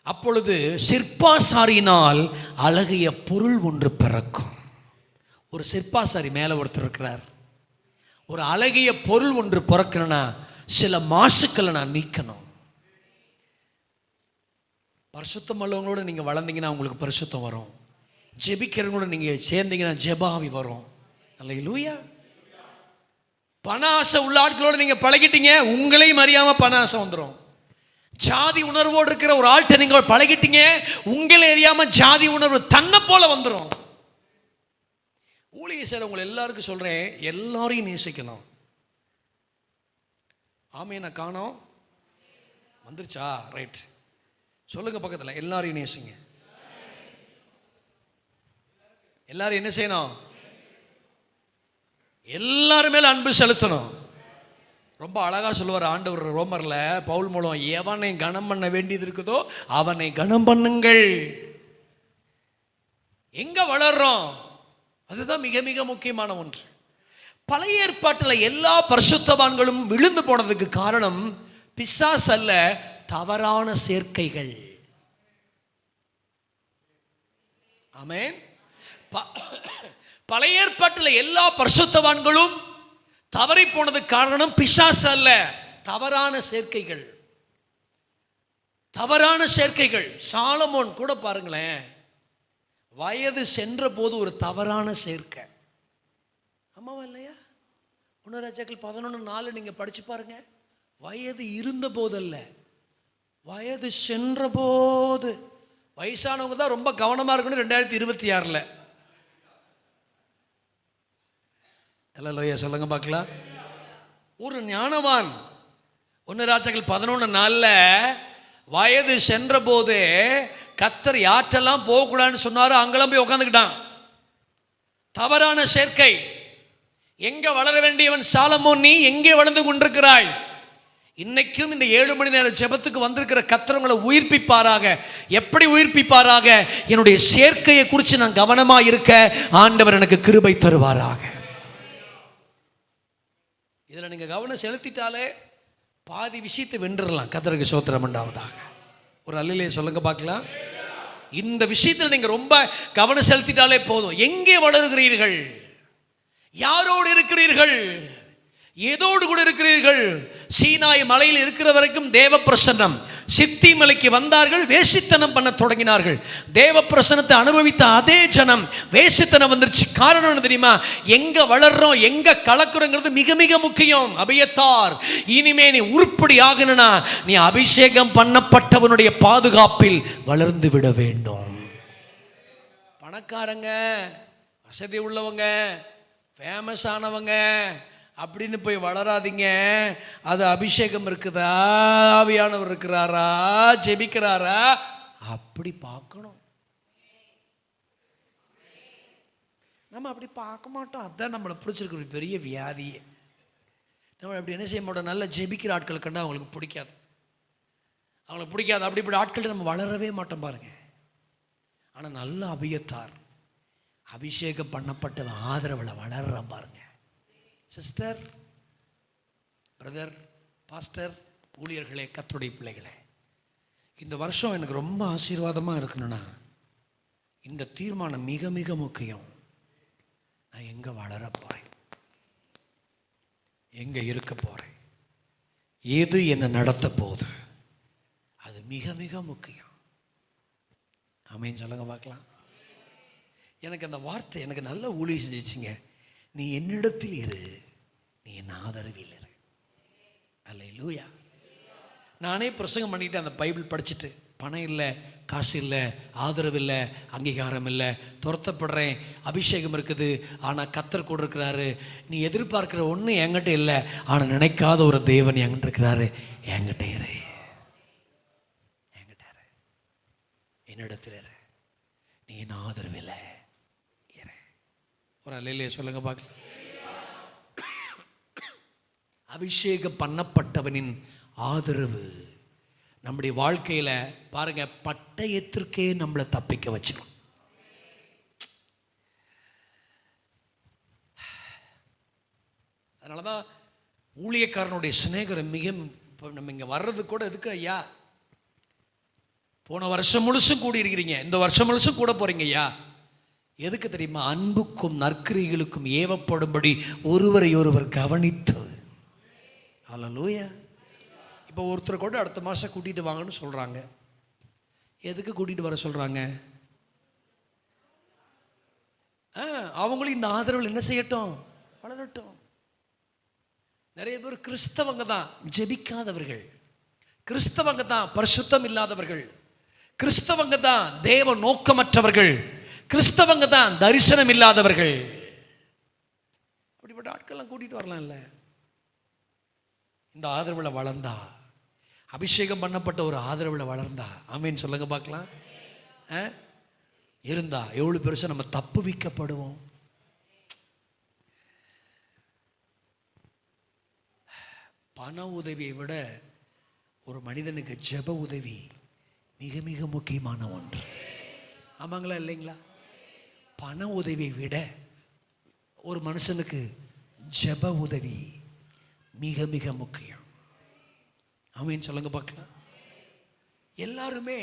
அப்பொழுது சிற்பாசாரியினால் அழகிய பொருள் ஒன்று பிறக்கும். ஒரு சிற்பாசாரி மேலே ஒருத்தர் இருக்கிறார். ஒரு அழகிய பொருள் ஒன்று பிறக்கணும்னா சில மாசுக்களை நான் நீக்கணும். பரிசுத்தம் உள்ளவங்களோட நீங்கள் வளர்ந்தீங்கன்னா உங்களுக்கு பரிசுத்தம் வரும். ஜெபிக்கிறவங்களோட நீங்கள் சேர்ந்தீங்கன்னா ஜெபாவி வரும். அல்லேலூயா. பண ஆசை உள்ள ஆட்களோட நீங்கள் பழகிட்டீங்க, உங்களையும் அறியாமல் பண ஆசை வந்துடும். ஜாதி உணர்வோடு இருக்கிற ஒரு ஆள்கிட்ட நீங்கள் பழகிட்டீங்க, உங்களை அறியாமல் ஜாதி உணர்வு தன்னை போல வந்துடும். ஊழிய சார் உங்களை எல்லாருக்கும் சொல்கிறேன், எல்லாரையும் நேசிக்கணும். ஆமே, நான் காணோம் வந்துருச்சா? ரைட். சொல்லுங்க பக்கத்தில், எல்லாரையும் நேசிங்க. எல்லாரும் என்ன செய்யணும்? எல்லாரும் மேல அன்பு செலுத்தணும். ரொம்ப அழகா சொல்லுவார் ஆண்டவர் ரோமர்ல பவுல் மூலம், எவனை கனம் பண்ண வேண்டியது இருக்குதோ அவனை கனம் பண்ணுங்கள். எங்க வளர்றோம் அதுதான் மிக மிக முக்கியமான ஒன்று. பழைய ஏற்பாட்டில் எல்லா பரிசுத்தவான்களும் விழுந்து போனதுக்கு காரணம் பிசாசு அல்ல, தவறான சேர்க்கைகள். ஆமென். பழைய ஏற்பாட்டில் எல்லா பரிசுத்தவான்களும் தவறி போனதுக்கு காரணம் பிசாசு அல்ல, தவறான சேர்க்கைகள். தவறான சேர்க்கைகள். சாலமோன் கூட பாருங்களேன், வயது சென்ற போது ஒரு தவறான சேர்க்கை. ஆமாவா இல்லையா? 1 ராஜாக்கள் 11:4 நீங்க படிச்சு பாருங்க. வயது இருந்த போதல்ல, வயது சென்ற போது. வயசானவங்க தான் ரொம்ப கவனமா இருக்கணும் 2026. அல்லேலூயா சொல்லுங்க பார்க்கலாம். ஒரு ஞானவான் 1 ராஜாக்கள் 11:4 வயது சென்ற போது கர்த்தர் யாற்றெல்லாம் போகக்கூடாதுன்னு சொன்னாரோ அங்கெல்லாம் போய் உட்காந்துக்கிட்டான். தவறான சேர்க்கை. எங்க வளர வேண்டியவன் சாலமோன், நீ எங்கே வளர்ந்து கொண்டிருக்கிறாய்? இன்னைக்கும் இந்த 7 மணி நேர ஜெபத்துக்கு வந்திருக்கிற கர்த்தர் உயிர்ப்பிப்பாராக. எப்படி உயிர்ப்பிப்பாராக? என்னுடைய சேர்க்கையை குறித்து நான் கவனமா இருக்க ஆண்டவர் எனக்கு கிருபை தருவாராக. இதுல நீங்க கவனம் செலுத்திட்டாலே பாதி விஷயத்தை வென்றலாம். கர்த்தருக்கு ஸ்தோத்திரம் உண்டாவதாக. ஒரு அல்லேலூயா சொல்லுங்க பார்க்கலாம். இந்த விஷயத்தில் நீங்க ரொம்ப கவனம் செலுத்திட்டாலே போதும். எங்கே வளருகிறீர்கள்? யாரோடு இருக்கிறீர்கள்? ஏதோடு கூட இருக்கிறீர்கள்? சீனாய் மலையில் இருக்கிற வரைக்கும் தேவ பிரசன்னம். சித்தி மலைக்கு வந்தார்கள், வேசித்தனம் பண்ண தொடங்கினார்கள். தேவ பிரசன்னத்தை அனுபவித்த அதே ஜனம் வேசித்தனம் வந்துருச்சு. காரணம் என்ன தெரியுமா? எங்க வளர்றோம், எங்க கலக்குறோங்கிறது மிக மிக முக்கியம். அபியத்தார், இனிமே நீ உருப்படி ஆகணும்னா நீ அபிஷேகம் பண்ணப்பட்டவனுடைய பாதுகாப்பில் வளர்ந்து விட வேண்டும். பணக்காரங்க, வசதி உள்ளவங்க, ஃபேமஸ் ஆனவங்க அப்படின்னு போய் வளராதீங்க. அது அபிஷேகம் இருக்குதா, ஆவியானவர் இருக்கிறாரா, ஜெபிக்கிறாரா, அப்படி பார்க்கணும். நம்ம அப்படி பார்க்க மாட்டோம். அதுதான் நம்மளை பிடிச்சிருக்கிற ஒரு பெரிய வியாதியே. நம்ம அப்படி என்ன செய்ய மாட்டோம்? நல்லா ஜெபிக்கிற ஆட்கள் கண்டா அவங்களுக்கு பிடிக்காது. அவங்களுக்கு பிடிக்காது. அப்படி இப்படி ஆட்கள் நம்ம வளரவே மாட்டோம் பாருங்க. ஆனால் நல்ல அபியத்தார், அபிஷேகம் பண்ணப்பட்ட ஆதரவில் வளர்றான் பாருங்க. சிஸ்டர், பிரதர், பாஸ்டர், ஊழியர்களே, கர்த்தருடைய பிள்ளைகளே, இந்த வருஷம் எனக்கு ரொம்ப ஆசீர்வாதமாக இருக்கணும்னா இந்த தீர்மானம் மிக மிக முக்கியம். நான் எங்கே வளர போகிறேன், எங்கே இருக்க போகிறேன், எது என்னை நடத்த போகுது, அது மிக மிக முக்கியம். ஆமென் சொல்லுங்க பார்க்கலாம். எனக்கு அந்த வார்த்தை எனக்கு நல்ல ஊழியம் செஞ்சிச்சிங்க. நீ என்னிடத்தில் இரு, நீ என் ஆதரவில் இரு. அல்லேலூயா. நானே பிரசங்கம் பண்ணிட்டு அந்த பைபிள் படிச்சுட்டு, பணம் இல்லை, காசு இல்லை, ஆதரவு இல்லை, அங்கீகாரம் இல்லை, துரத்தப்படுறேன், அபிஷேகம் இருக்குது ஆனால் கர்த்தர் கூட இருக்கிறாரு, நீ எதிர்பார்க்கிற ஒன்று என்கிட்ட இல்லை ஆனால் நினைக்காத ஒரு தேவன் என்கிட்ட இருக்கிறாரு, என்கிட்ட இரு, என்கிட்ட இரு, என்னிடத்தில் இரு, நீ என் ஆதரவில் இரு. ஒரு அல்லேலூயா சொல்லுங்க பார்க்கலாம். அபிஷேகம் பண்ணப்பட்டவனின் ஆதரவு நம்முடைய வாழ்க்கையில பாருங்க, பட்டயத்திற்கே நம்மளை தப்பிக்க வச்சிடும். அதனாலதான் ஊழியக்காரனுடைய சிநேகரம் மிக, நம்ம இங்க வர்றது கூட எதுக்கு ஐயா? போன வருஷம் முழுசும் கூடி இருக்கிறீங்க, இந்த வருஷம் முழுசும் கூட போறீங்க ஐயா. எதுக்கு தெரியுமா? அன்புக்கும் நற்கிரிகளுக்கும் ஏவப்படும்படி ஒருவரை ஒருவர் கவனித்து. அல்லேலூயா. இப்போ ஒருத்தர் கூட அடுத்த மாதம் கூட்டிகிட்டு வாங்கன்னு சொல்கிறாங்க. எதுக்கு கூட்டிகிட்டு வர சொல்கிறாங்க? அவங்களும் இந்த ஆதரவில் என்ன செய்யட்டும்? வளரட்டும். நிறைய பேர் கிறிஸ்தவங்க தான் ஜெபிக்காதவர்கள், கிறிஸ்தவங்க தான் பரிசுத்தம் இல்லாதவர்கள், கிறிஸ்தவங்க தான் தேவ நோக்கமற்றவர்கள், கிறிஸ்தவங்க தான் தரிசனம் இல்லாதவர்கள். அப்படிப்பட்ட ஆட்கள்லாம் கூட்டிட்டு வரலாம்ல. இந்த ஆதரவில் வளர்ந்தா அபிஷேகம் பண்ணப்பட்ட ஒரு ஆதரவில் வளர்ந்தா, ஆமீன் சொல்லுங்க பார்க்கலாம், இருந்தா எவ்வளோ பெருசாக நம்ம தப்புவிக்கப்படுவோம். பண உதவியை விட ஒரு மனிதனுக்கு ஜெப உதவி மிக மிக முக்கியமான ஒன்று. ஆமாங்களா இல்லைங்களா? பண உதவியை விட ஒரு மனுஷனுக்கு ஜெப உதவி மிக மிக முக்கியம். ஆமீன் சொல்லுங்க பார்க்கலாம். எல்லாருமே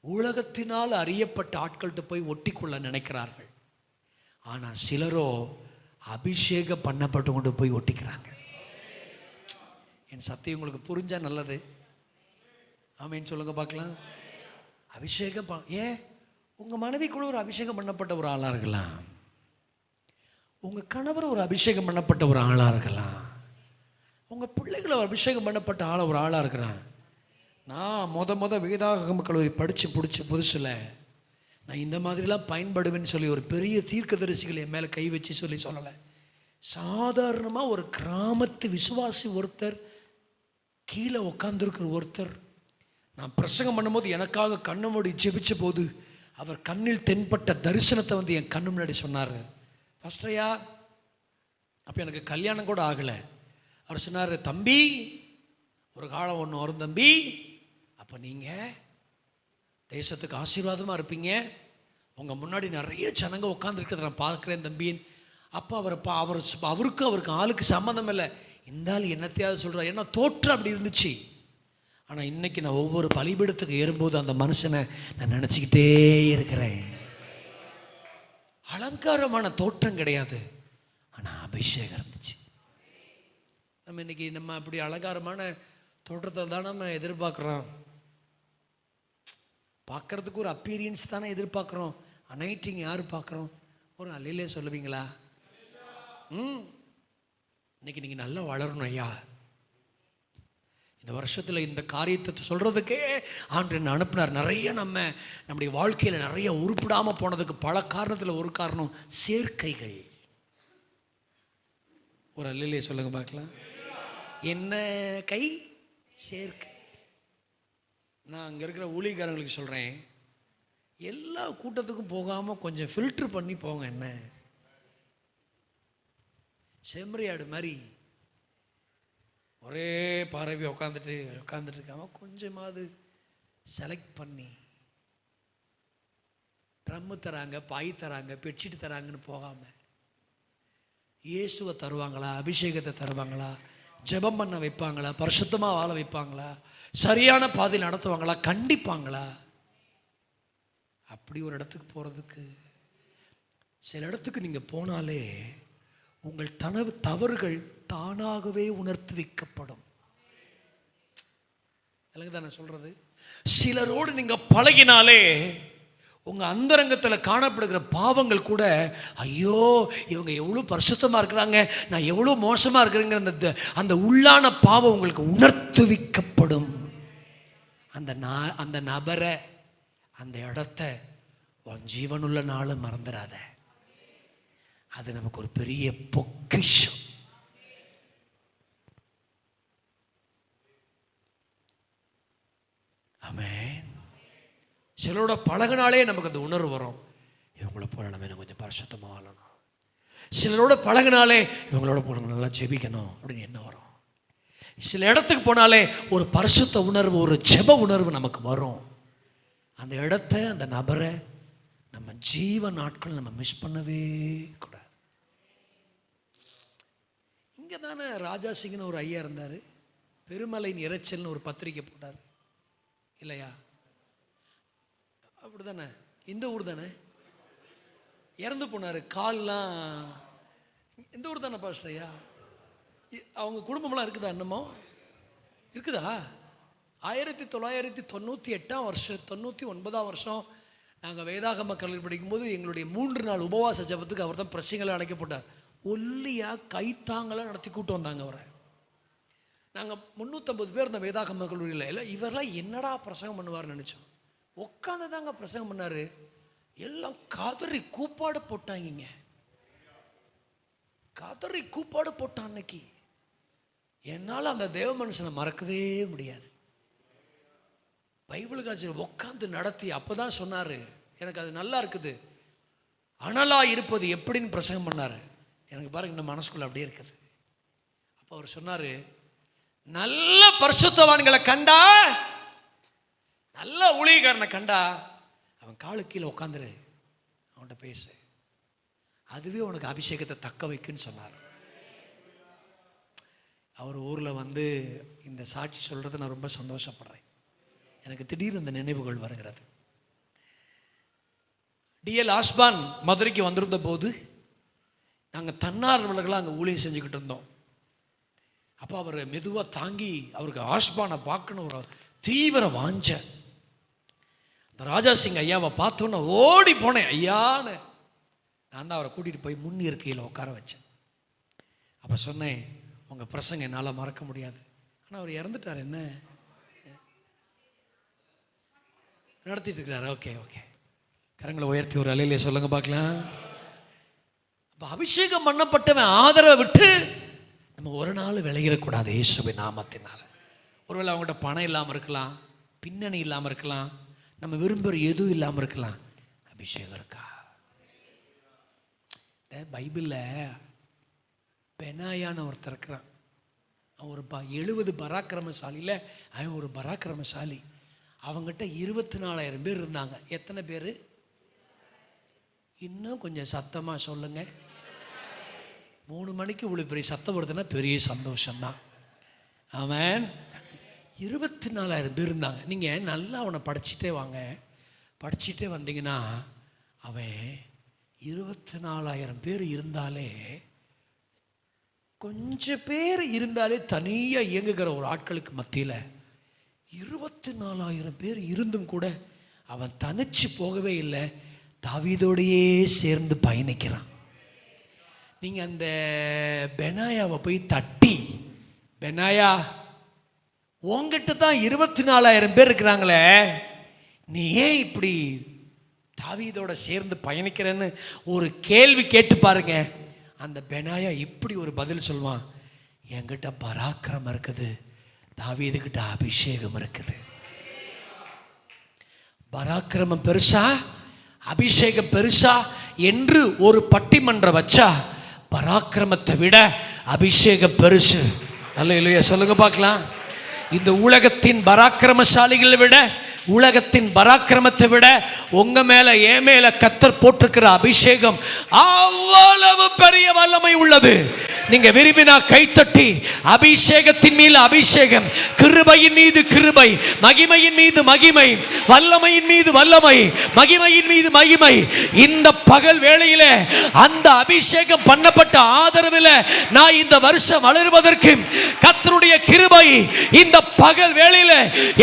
உலகத்தினால் அறியப்பட்ட ஆட்கள்கிட்ட போய் ஒட்டிக்கொள்ள நினைக்கிறார்கள். ஆனால் சிலரோ அபிஷேகம் பண்ணப்பட்டு கொண்டு போய் ஒட்டிக்கிறாங்க. என் சத்தியம் உங்களுக்கு புரிஞ்சா நல்லது. ஆமீன் சொல்லுங்க பார்க்கலாம். அபிஷேகம் ஏன் உங்கள் மனைவிக்குள்ள ஒரு அபிஷேகம் பண்ணப்பட்ட ஒரு ஆளாக இருக்கலாம், உங்கள் கணவர் ஒரு அபிஷேகம் பண்ணப்பட்ட ஒரு ஆளாக இருக்கலாம், உங்கள் பிள்ளைகளை ஒரு அபிஷேகம் பண்ணப்பட்ட ஒரு ஆளாக இருக்கிறான். நான் முத வேதாகம கல்லூரி படித்து பிடிச்ச புதுசில் நான் இந்த மாதிரிலாம் பயன்படுவேன்னு சொல்லி ஒரு பெரிய தீர்க்கதரிசிகள் என் மேலே கை வச்சு சொல்லலை. சாதாரணமாக ஒரு கிராமத்து விசுவாசி ஒருத்தர், கீழே உட்காந்துருக்கிற ஒருத்தர், நான் பிரசங்கம் பண்ணும்போது எனக்காக கண்ணு மூடி ஜெபிச்ச போது அவர் கண்ணில் தென்பட்ட தரிசனத்தை வந்து என் கண்ணு முன்னாடி சொன்னார். ஃபஸ்ட்ரையா அப்போ எனக்கு கல்யாணம் கூட ஆகலை. அவர் சொன்னார், தம்பி ஒரு காலம் ஒன்று வரும் தம்பி, அப்போ நீங்கள் தேசத்துக்கு ஆசீர்வாதமாக இருப்பீங்க, உங்கள் முன்னாடி நிறைய ஜனங்க உட்காந்துருக்கிறத நான் பார்க்குறேன் தம்பின்னு. அப்போ அவருக்கு ஆளுக்கு சம்மந்தம் இல்லை, இந்த ஆள் என்னத்தையாவது சொல்கிறார், ஏன்னா தோற்றம் அப்படி இருந்துச்சு. ஆனால் இன்றைக்கி நான் ஒவ்வொரு பலிபீடத்துக்கு ஏறும்போது அந்த மனுஷனை நான் நினச்சிக்கிட்டே இருக்கிறேன். அலங்காரமான தோற்றம் கிடையாது, ஆனால் அபிஷேகம் இருந்துச்சு. நம்ம அப்படி அலங்காரமான தோற்றத்தை தான் நம்ம எதிர்பார்க்குறோம். பார்க்குறதுக்கு ஒரு அப்பீரியன்ஸ் தானே எதிர்பார்க்குறோம். அனைட்டிங் யார் பார்க்குறோம்? ஒரு அல்லையிலே சொல்லுவீங்களா? இன்னைக்கு நீங்கள் நல்லா வளரணும் ஐயா. இந்த வருஷத்தில் இந்த காரியத்தை சொல்கிறதுக்கே ஆண்டு என்ன அனுப்பினார். நிறைய நம்முடைய வாழ்க்கையில் நிறைய உருப்பிடாமல் போனதுக்கு பல காரணத்தில் ஒரு காரணம் சேர்க்கைகள். ஒரு அல்லையிலே சொல்லுங்க பார்க்கலாம். என்ன கை சேர்க்கை. நான் அங்கே இருக்கிற ஊழியக்காரங்களுக்கு சொல்கிறேன், எல்லா கூட்டத்துக்கும் போகாமல் கொஞ்சம் ஃபில்ட்ரு பண்ணி போங்க. என்ன செம்மறியாடு மாதிரி ஒரே பறவை உட்காந்துட்டு இருக்காம கொஞ்சமாவது செலக்ட் பண்ணி ட்ரம்மு தராங்க, பாய் தராங்க, பெட்ஷீட் தராங்கன்னு போகாமல் இயேசுவை தருவாங்களா, அபிஷேகத்தை தருவாங்களா, ஜெபம் பண்ண வைப்பாங்களா, பரிசுத்தமாக வாழ வைப்பாங்களா, சரியான பாதையில் நடத்துவாங்களா, கண்டிப்பாங்களா? அப்படி ஒரு இடத்துக்கு போகிறதுக்கு சில இடத்துக்கு நீங்கள் போனாலே உங்கள் தவறுகள் தானாகவே உணர்த்து வைக்கப்படும். தானே சொல்றது? சிலரோடு நீங்க பழகினாலே உங்க அந்தரங்கத்தில் காணப்படுகிற பாவங்கள் கூட, ஐயோ இவங்க எவ்வளோ பரிசுத்தமாக இருக்கிறாங்க, நான் எவ்வளோ மோசமாக இருக்கிறேங்கிற அந்த உள்ளான பாவம் உங்களுக்கு உணர்த்துவிக்கப்படும். அந்த நபரை, அந்த இடத்த உன் ஜீவனுள்ள நாளும் மறந்துடாத. அது நமக்கு ஒரு பெரிய பொக்கிஷம். ஆமென். சிலரோட பழகினாலே நமக்கு அந்த உணர்வு வரும், இவங்கள போல நம்ம கொஞ்சம் பரிசுத்தமாக வாழணும். சிலரோட பழகினாலே இவங்களோட போல நல்லா ஜெபிக்கணும் அப்படின்னு என்ன வரும். சில இடத்துக்கு போனாலே ஒரு பரிசுத்த உணர்வு, ஒரு ஜெப உணர்வு நமக்கு வரும். அந்த இடத்த, அந்த நபரை நம்ம ஜீவ நாட்கள் நம்ம மிஸ் பண்ணவே கூடாது. இங்கே தானே ராஜா சிங்னு ஒரு ஐயா இருந்தார், பெருமலையின் இறைச்சல்னு ஒரு பத்திரிக்கை போட்டார் இல்லையா? அப்படி தானே, இந்த ஊர் தானே இறந்து போனார். கால்லாம் இந்த ஊர் தானே பாஸ்டர் ஐயா? அவங்க குடும்பம்லாம் இருக்குதா? என்னமோ இருக்குதா? 1998 99 வருஷம் நாங்கள் வேதாகம கல்லூரி படிக்கும்போது எங்களுடைய 3 நாள் உபவாச ஜபத்துக்கு அவர் தான் பிரசங்களை அழைக்கப்பட்டார். ஒல்லியாக கைத்தாங்கலாம் நடத்தி கூட்டு வந்தாங்க அவரை. நாங்கள் 350 பேர் இந்த வேதாகம கல்லூரியில். இல்லை இவரெல்லாம் என்னடா பிரசங்கம் பண்ணுவார்னு நினச்சோம். உட்காந்து தாங்க பிரசங்கம் பண்ணார். எல்லாம் கதறி கூப்பாடு போட்டாங்க. கதறி கூப்பாடு போட்டான். அன்னைக்கு என்னால் அந்த தேவ மனுஷனை மறக்கவே முடியாது. பைபிள் காட்சி உட்காந்து நடத்தி அப்போதான் சொன்னார், எனக்கு அது நல்லா இருக்குது, அனலா இருப்பது எப்படின்னு பிரசங்கம் பண்ணார். எனக்கு பாருங்க இந்த மனசுக்குள்ள அப்படியே இருக்குது. அப்போ அவர் சொன்னார், நல்ல பரிசுத்தவான்களை கண்டா, நல்ல ஊழியக்காரனை கண்டா அவன் காலு கீழே உட்காந்துரு, அவன்கிட்ட பேசு, அதுவே உனக்கு அபிஷேகத்தை தக்க வைக்குன்னு சொன்னார். அவர் ஊரில் வந்து இந்த சாட்சி சொல்கிறது நான் ரொம்ப சந்தோஷப்படுறேன். எனக்கு திடீர்னு இந்த நினைவுகள் வருகிறது. டிஎல் ஆஸ்பான் மதுரைக்கு வந்திருந்த போது நாங்கள் தன்னார்வலர்களாக அங்கே ஊழியம் செஞ்சுக்கிட்டு இருந்தோம். அப்போ அவர் மெதுவாக தாங்கி, அவருக்கு ஆஸ்பானை பார்க்கணும் ஒரு தீவிர வாஞ்ச. இந்த ராஜா சிங் ஐயாவை பார்த்தோன்னே ஓடி போனேன், ஐயான்னு. நான் தான் அவரை கூட்டிகிட்டு போய் முன் இருக்கையில் உட்கார வச்சேன். அப்போ சொன்னேன், உங்கள் பிரசங்க என்னால் மறக்க முடியாது. ஆனால் அவர் இறந்துட்டார், என்ன நடத்திட்டு இருக்கிறார். ஓகே ஓகே, கரங்களை உயர்த்தி ஒரு அலையிலே சொல்லுங்க பார்க்கலாம். அப்போ அபிஷேகம் பண்ணப்பட்டவன் ஆதரவை விட்டு நம்ம ஒரு நாள் விளையிடக்கூடாது இயேசுவின் நாமத்தினால. ஒருவேளை அவங்கள்ட்ட பணம் இல்லாமல் இருக்கலாம், பின்னணி இல்லாமல் இருக்கலாம், நம்ம விரும்புகிற எதுவும் இல்லாமல் இருக்கலாம், அபிஷேகம் இருக்கா? பைபிளில் பெனாயான்னு ஒருத்தர் இருக்கிறான். அவன் ஒரு 70 பராக்கிரமசாலியில் அவன் ஒரு பராக்கிரமசாலி. அவங்ககிட்ட 24,000 பேர் இருந்தாங்க. எத்தனை பேர்? இன்னும் கொஞ்சம் சத்தமாக சொல்லுங்க. 3 மணிக்கு இவ்வளோ பெரிய சத்தம் வருதுன்னா பெரிய சந்தோஷம்தான். ஆமென். 24,000 பேர் இருந்தாங்க. நீங்கள் நல்லா அவனை படிச்சுட்டே வாங்க. படிச்சுட்டே வந்தீங்கன்னா அவன் 24,000 பேர் இருந்தாலே, கொஞ்சம் பேர் இருந்தாலே தனியாக இயங்குகிற ஒரு ஆட்களுக்கு மத்தியில் 24,000 பேர் இருந்தும் கூட அவன் தனிச்சு போகவே இல்லை, தாவீதோடையே சேர்ந்து பயணிக்கிறான். நீங்கள் அந்த பெனாயாவை போய் தட்டி, பெனாயா உங்ககிட்ட தான் 24,000 பேர் இருக்கிறாங்களே, நீ ஏன் இப்படி தாவீதோட சேர்ந்து பயணிக்கிறேன்னு ஒரு கேள்வி கேட்டு பாருங்க. அந்த பெனாயா இப்படி ஒரு பதில் சொல்வான், என்கிட்ட பராக்கிரமம் இருக்குது, தாவீதுகிட்ட அபிஷேகம் இருக்குது. பராக்கிரமம் பெருசா அபிஷேகம் பெருசா என்று ஒரு பட்டிமன்றம் வச்சா, பராக்கிரமத்தை விட அபிஷேகம் பெருசு. அல்லேலூயா சொல்லுங்க பார்க்கலாம். இந்த உலகத்தின் பராக்கிரமசாலிகளை விட, உலகத்தின் பராக்கிரமத்தை விட உங்க மேல என் மேல கர்த்தர் போட்டிருக்கிற அபிஷேகம் அவ்வளவு பெரிய வல்லமை உள்ளது. நீங்க விரும்பினா கைத்தட்டி, அபிஷேகத்தின் மீது அபிஷேகம், கிருபையின் மீது கிருபை, மகிமையின் மீது மகிமை, வல்லமையின் மீது வல்லமை, மகிமையின் மீது மகிமை. இந்த பகல் வேளையில அந்த அபிஷேகம் பண்ணப்பட்ட ஆதரவில் நான் இந்த வருஷம் வளருவதற்கு கர்த்தருடைய கிருபை இந்த பகல் வேளையில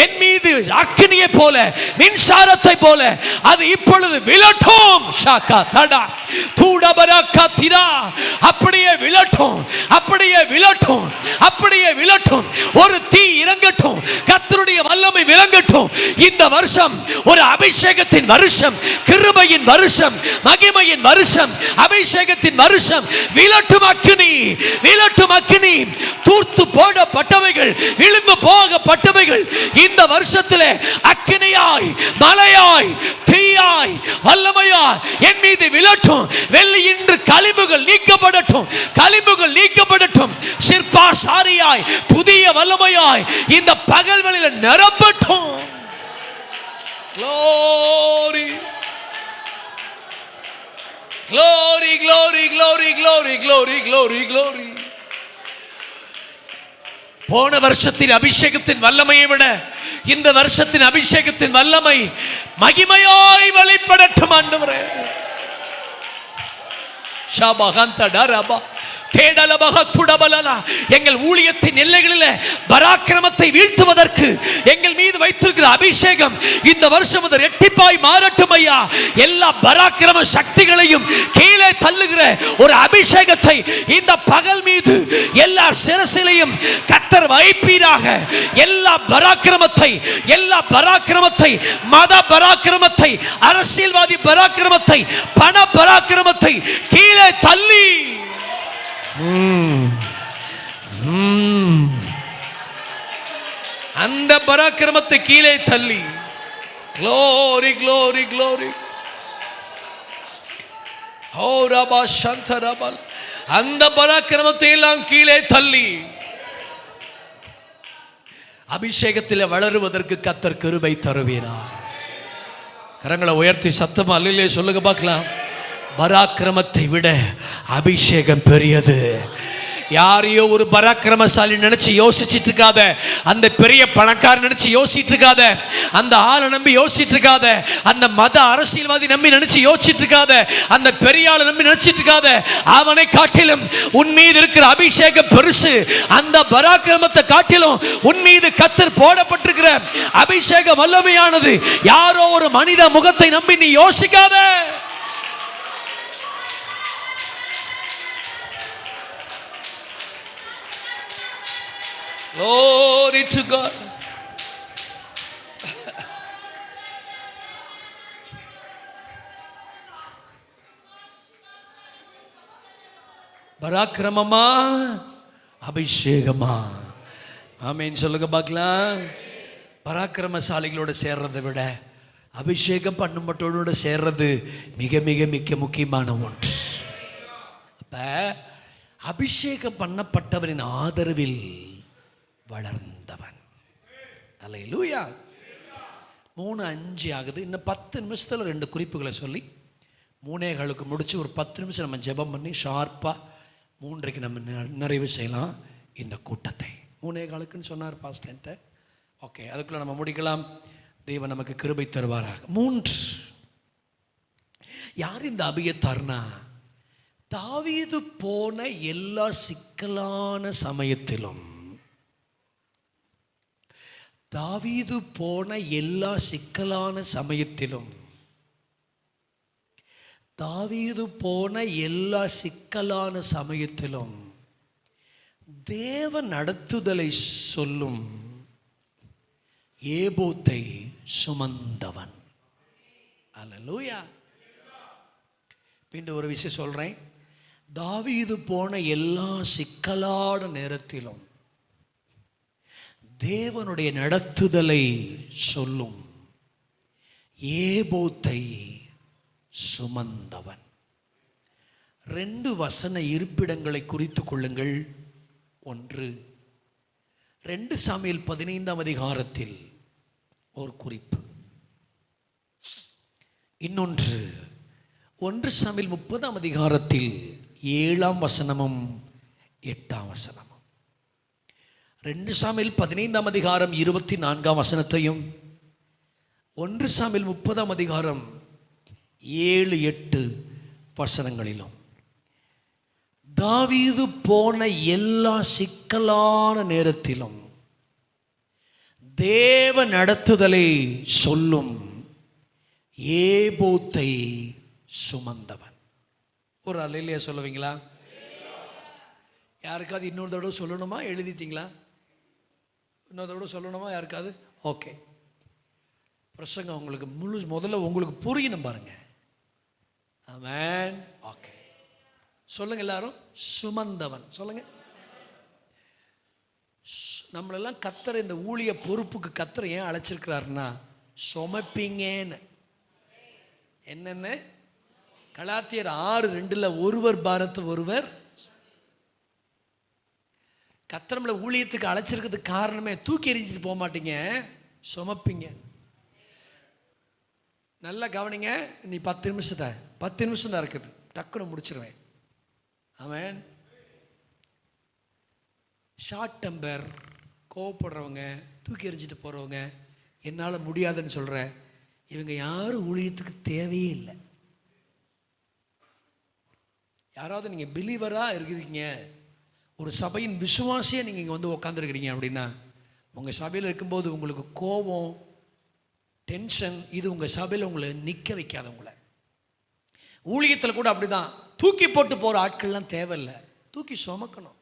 என் மீது அக்கினியை போல, மின்சாரத்தை போல அது இப்பொழுது விழட்டும். ஷாக்கா தடா தூடபரக்கா திரா, அப்படியே விழட்டும், அப்படியே விழட்டும், அப்படியே விழட்டும். ஒரு தீ இறங்கட்டும், கர்த்தருடைய வல்லமை விளங்கட்டும். இந்த வருஷம் ஒரு அபிஷேகத்தின் வருஷம், கிருபையின் வருஷம், மகிமையின் வருஷம், அபிஷேகத்தின் வருஷம். விழட்டும் அக்கினி, விழட்டும் அக்கினி. தூர்த்து போடப்பட்டவைகள், விழுந்து போகப்பட்டவைகள் இந்த வருஷத்திலே அக்கினியாய், மலையாய், தீயாய், வல்லமையாய் என் மீது விழட்டும். வெள்ளி இன்று களிம்புகள் நீக்கப்படட்டும், களிம்புகள் நீக்கப்படட்டும். சிற்பா சாரியாய், புதிய வல்லமையாய் இந்த பகல் வேளையில் நிரப்பட்டும். Glory, glory, glory, glory, glory, glory, glory, glory. போன வருஷத்தின் அபிஷேகத்தின் வல்லமையை விட இந்த வருஷத்தின் அபிஷேகத்தின் வல்லமை மகிமையாய் வெளிப்படட்டும் ஆண்டவரே. ஷாபகந்தடரபா எங்கள் ஊழியத்தின் எல்லைகளில் பராக்கிரமத்தை வீழ்த்துவதற்கு எங்கள் மீது வைத்திருக்கிற அபிஷேகம் இந்த வருஷம் முதல் இரட்டிப்பாய் மாறட்டும் ஐயா. எல்லா பராக்கிரம சக்திகளையும் கீழே தள்ளுகிற ஒரு அபிஷேகத்தை இந்த பகல் மீது எல்லா சிரசிலையும் கர்த்தர் வைப்பீராக. எல்லா பராக்கிரமத்தை, மத பராக்கிரமத்தை, அரசியல்வாதி பராக்கிரமத்தை, பண பராக்கிரமத்தை கீழே தள்ளி அந்த பராக்கிரமத்தை கீழே தள்ளி, glory glory glory, ஓ ரபா சந்தரபல், அந்த பராக்கிரமத்தை எல்லாம் கீழே தள்ளி அபிஷேகத்தில் வளருவதற்கு கர்த்தர் கிருபை தருவீராக. கரங்களை உயர்த்தி சத்தமா அல்லேலூயா சொல்லுங்க பார்க்கலாம். பராக்கிரமத்தை விட அபிஷேகம் பெரியது. யாரையோ ஒரு பராக்கிரமசாலி நினைச்சு யோசிச்சுட்டு இருக்காத, அந்த பெரிய பணக்காரன் நினைச்சு யோசிச்சுட்டு இருக்காத, அந்த ஆளை நம்பி யோசிச்சுட்டு இருக்காத, அந்த மத அரசியல்வாதி நம்பி நினைச்சு யோசிச்சுட்டு இருக்காத, அந்த பெரிய ஆளை நம்பி நினைச்சிட்டு இருக்காத. அவனை காட்டிலும் உன் மீது இருக்கிற அபிஷேகம் பெருசு. அந்த பராக்கிரமத்தை காட்டிலும் உன் மீது கர்த்தர் போடப்பட்டிருக்கிற அபிஷேகம் வல்லமையானது. யாரோ ஒரு மனித முகத்தை நம்பி நீ யோசிக்காத. Glory to God. பராக்கிரமமா அபிஷேகமா? ஆமென் சொல்லுங்க பார்க்கலாம். பராக்கிரமசாலிகளோட சேர்றதை விட அபிஷேகம் பண்ணும்பட்டோட சேர்றது மிக மிக மிக முக்கியமான ஒன்று. அப்ப அபிஷேகம் பண்ணப்பட்டவரின் ஆதரவில் வளர்ந்தவன். அல்லேலூயா. 3:05 ஆகுது. இன்னும் 10 நிமிஷத்தில் 2 குறிப்புகளை சொல்லி 3:15 முடிச்சு ஒரு 10 நிமிஷம் நம்ம ஜெபம் பண்ணி ஷார்ப்பாக 3:00 நம்ம நிறைவு செய்யலாம் இந்த கூட்டத்தை. 3:15 சொன்னார் பாஸ்டன்ட்ட. ஓகே, அதுக்குள்ளே நம்ம முடிக்கலாம். தேவன் நமக்கு கிருபை தருவாராக. 3, யார் இந்த அபியத்தார்னா, தாவீது போன எல்லா சிக்கலான சமயத்திலும், தாவீது போன எல்லா சிக்கலான சமயத்திலும், தாவீது போன எல்லா சிக்கலான சமயத்திலும் தேவ நடத்துதலை சொல்லும் ஏபோத்தை சுமந்தவன். அல்லேலூயா. மீண்டும் ஒரு விஷயம் சொல்றேன். தாவீது போன எல்லா சிக்கலான நேரத்திலும் தேவனுடைய நடத்துதலை சொல்லும் ஏபோத்தை சுமந்தவன். 2 வசன இருப்பிடங்களை குறித்து கொள்ளுங்கள். 1, 2 சாமுவேல் 15ஆம் அதிகாரத்தில் ஒரு குறிப்பு. இன்னொன்று 1 சாமுவேல் 30ஆம் அதிகாரத்தில் 7ஆம் வசனமும் 8ஆம் வசனமும். 2 சாமுவேல் 15ஆம் அதிகாரம் 24ஆம் வசனத்தையும் 1 சாமுவேல் 30ஆம் அதிகாரம் 7, 8 வசனங்களிலும் தாவீது போன எல்லா சிக்கலான நேரத்திலும் தேவ நடத்துதலை சொல்லும் ஏபோத்தை சுமந்தவன். ஒரு அல்லேலூயா சொல்லுவீங்களா? யாருக்காவது இன்னொரு தடவை சொல்லணுமா? எழுதிட்டீங்களா? இன்னொரு தடவை சொல்லணுமா யாருக்காவது? ஓகே, பிரசங்கம் உங்களுக்கு முதல்ல உங்களுக்கு புரியணும் பாருங்க. ஆமென். ஓகே, சொல்லுங்க எல்லாரும். சுமந்தவன் சொல்லுங்க. நம்மளெல்லாம் கர்த்தர் இந்த ஊழிய பொறுப்புக்கு கர்த்தர் ஏன் அழைச்சிருக்கிறாருன்னா, சுமப்பீங்கன்னு. என்னென்ன? கலாத்தியர் 6:2 ஒருவர் பாரத்தை ஒருவர். கர்த்தர் நம்மளை ஊழியத்துக்கு அழைச்சிருக்கிறதுக்கு காரணமே தூக்கி எறிஞ்சிட்டு போக மாட்டீங்க, சுமப்பீங்க. நல்லா கவனிங்க. நீ 10 நிமிஷம் தான் இருக்குது, டக்குன்னு முடிச்சிருவேன். ஆமென். ஷார்ட் டெம்பர், கோவப்படுறவங்க, தூக்கி எறிஞ்சிட்டு போகிறவங்க, என்னால் முடியாதுன்னு சொல்கிற இவங்க யாரும் ஊழியத்துக்கு தேவையே இல்லை. யாராவது நீங்கள் பிலீவராக இருக்கிறீங்க, ஒரு சபையின் விசுவாசியாக நீங்கள் இங்கே வந்து உட்காந்துருக்கிறீங்க அப்படின்னா, உங்கள் சபையில் இருக்கும்போது உங்களுக்கு கோபம், டென்ஷன், இது உங்கள் சபையில் உங்களை நிற்க வைக்காத. உங்களை ஊழியத்தில் கூட அப்படி தான். தூக்கி போட்டு போகிற ஆட்கள்லாம் தேவையில்லை, தூக்கி சுமக்கணும்.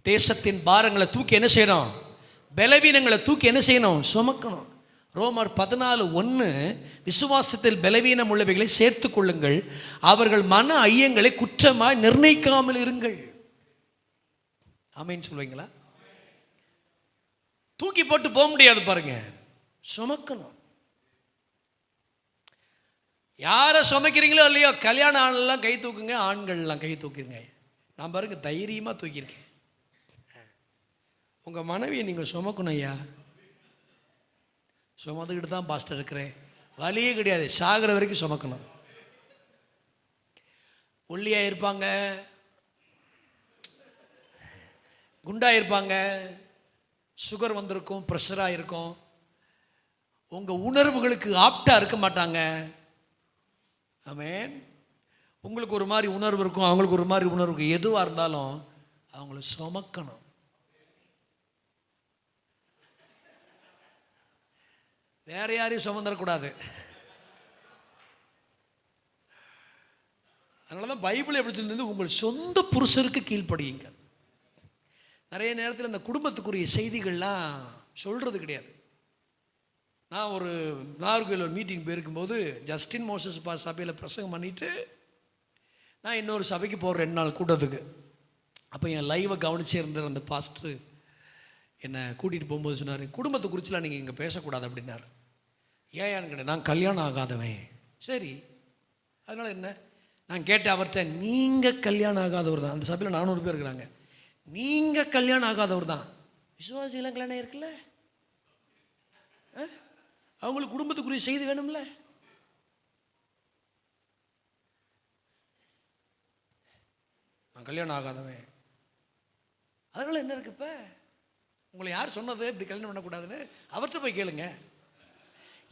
தேசத்தின் பாரங்களை தூக்கி என்ன செய்யணும்? பலவீனங்களை தூக்கி என்ன செய்யணும்? சுமக்கணும். ரோமர் 14:1 விசுவாசத்தில் பலவீனம் உள்ளவைகளை சேர்த்து கொள்ளுங்கள், அவர்கள் மன ஐயங்களை குற்றமாய் நிர்ணயிக்காமல் இருங்கள். ஆமென் சொல்வீங்களா? தூக்கி போட்டு போக முடியாது பாருங்க, சுமக்கணும். யாரை சுமக்கிறீங்களோ இல்லையோ, கல்யாண ஆண்லாம் கை தூக்குங்க, ஆண்கள்லாம் கை தூக்கிருங்க. நான் பாருங்க தைரியமாக தூக்கியிருக்கேன். உங்கள் மனைவியை நீங்கள் சுமக்கணும் ஐயா. சுமந்துக்கிட்டு தான் பாஸ்டர் இருக்கிறேன், வலியே கிடையாது, சாகிற வரைக்கும் சுமக்கணும். ஒல்லியாக இருப்பாங்க, குண்டாக இருப்பாங்க, சுகர் வந்திருக்கும், ப்ரெஷராக இருக்கும், உங்கள் உணர்வுகளுக்கு ஆப்டாக இருக்க மாட்டாங்க. ஆமென். உங்களுக்கு ஒரு மாதிரி உணர்வு இருக்கும், அவங்களுக்கு ஒரு மாதிரி உணர்வு இருக்கும். எதுவாக இருந்தாலும் அவங்கள சுமக்கணும். வேற யாரையும் சுமந்துடக்கூடாது. அதனால தான் பைபிள் எப்படி சொல்லிருந்து, உங்கள் சொந்த புருஷருக்கு கீழ்ப்படியுங்க. நிறைய நேரத்தில் இந்த குடும்பத்துக்குரிய செய்திகள்லாம் சொல்கிறது கிடையாது. நான் ஒரு நாகர்கோவில் ஒரு மீட்டிங் போயிருக்கும்போது ஜஸ்டின் மோசஸ் சபையில் பிரசங்கம் பண்ணிவிட்டு நான் இன்னொரு சபைக்கு போகிற 2 நாள் கூட்டத்துக்கு. அப்போ என் லைவை கவனிச்சே இருந்த அந்த பாஸ்டர் என்னை கூட்டிகிட்டு போகும்போது சொன்னார், குடும்பத்தை குறிச்சுலாம் நீங்கள் இங்கே பேசக்கூடாது அப்படின்னார். ஏன்னு கேட்டேன். நான் கல்யாணம் ஆகாதவன். சரி, அதனால் என்ன? நான் கேட்டேன் அவர்கிட்ட, நீங்கள் கல்யாணம் ஆகாதவர் தான், அந்த சபையில் 400 பேர் இருக்கிறாங்க, நீங்கள் கல்யாணம் ஆகாதவர் தான், விசுவாசிகளாம் கல்யாணம் இருக்குல்ல, அவங்களுக்கு குடும்பத்துக்குரிய செய்தி வேணும்ல. நான் கல்யாணம் ஆகாதவன், அதனால என்ன இருக்கு? இப்போ உங்களை யார் சொன்னது இப்படி கல்யாணம் பண்ணக்கூடாதுன்னு? அவர்கிட்ட போய் கேளுங்க.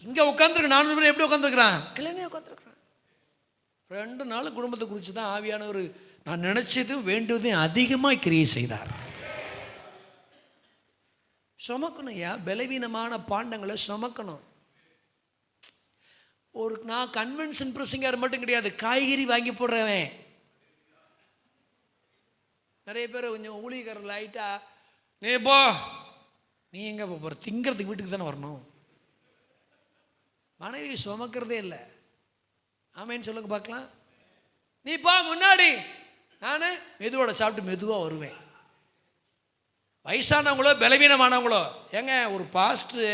இங்கே உட்காந்துருக்கு 400 பேர் எப்படி உட்காந்துருக்குறான்? கல்யாணம் உட்காந்துருக்குறான். 2 நாள் குடும்பத்தை குறித்து தான் ஆவியானவர் நான் நினைச்சது வேண்டுவதையும் அதிகமாக கிரியை செய்தார். சுமக்கணும் ஐயா, பலவீனமான பாண்டங்களை சுமக்கணும். ஒரு நான் கன்வென்ஷன் பிரசங்கர் மட்டும் கிடையாது, காய்கறி வாங்கி போடுறவன். நிறைய பேர் கொஞ்சம் ஊழியக்காரர்கள் ஆகிட்டா, நீ போ, நீ எங்கே போகிற, திங்கிறதுக்கு வீட்டுக்கு தானே வரணும். மனைவி சுமக்கிறதே இல்லை. ஆமேன்னு சொல்லுங்க பார்க்கலாம். நீ போ முன்னாடி, நான் மெதுவோட சாப்பிட்டு மெதுவாக வருவேன். வயசானவங்களோ பலவீனமானவங்களோ, ஏங்க ஒரு பாஸ்டரு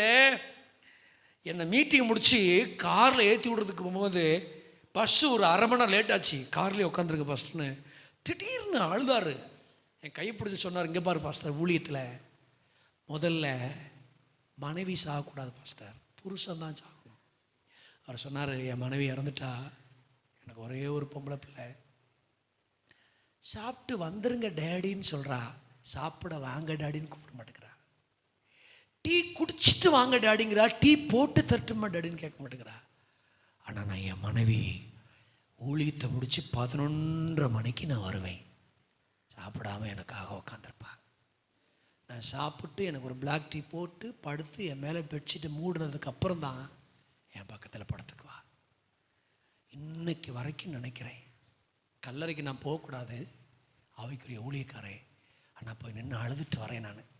என்னை மீட்டிங் முடித்து காரில் ஏற்றி விடுறதுக்கு போகும்போது பஸ்ஸு ஒரு அரை மணி நேரம் லேட் ஆச்சு, கார்லேயே உட்காந்துருக்கு பாஸ்டர்னு திடீர்னு அழுதார். என் கை பிடிச்சி சொன்னார், இங்கே பாரு பாஸ்டர், ஊழியத்தில் முதல்ல மனைவி சாகக்கூடாது பாஸ்டர், புருஷன் தான் சாகணும். அவர் சொன்னார், என் மனைவி இறந்துட்டா, எனக்கு ஒரே ஒரு பொம்பளை பிள்ளை, சாப்பிட்டு வந்துருங்க டேடின்னு சொல்கிறா, சாப்பிட வாங்க டாடின்னு கூப்பிட மாட்டேங்கிறா. டீ குடிச்சிட்டு வாங்க டாடிங்கிறா, டீ போட்டு தட்டுமா டாடின்னு கேட்க மாட்டேங்கிறா. ஆனால் நான் என் மனைவி ஊழியத்தை முடித்து 11:30 மணிக்கு நான் வருவேன், சாப்பிடாமல் எனக்காக உட்காந்துருப்பா. நான் சாப்பிட்டு எனக்கு ஒரு பிளாக் டீ போட்டு படுத்து என் மேலே பெட்ஷீட்டை மூடினதுக்கு அப்புறம் தான் என் பக்கத்தில் படுத்துக்குவா. இன்னைக்கு வரைக்கும் நினைக்கிறேன், கல்லறைக்கு நான் போகக்கூடாது, அவைக்குரிய ஊழியக்காரன், ஆனால் போய் நின்று அழுதுட்டு வரேன். நான்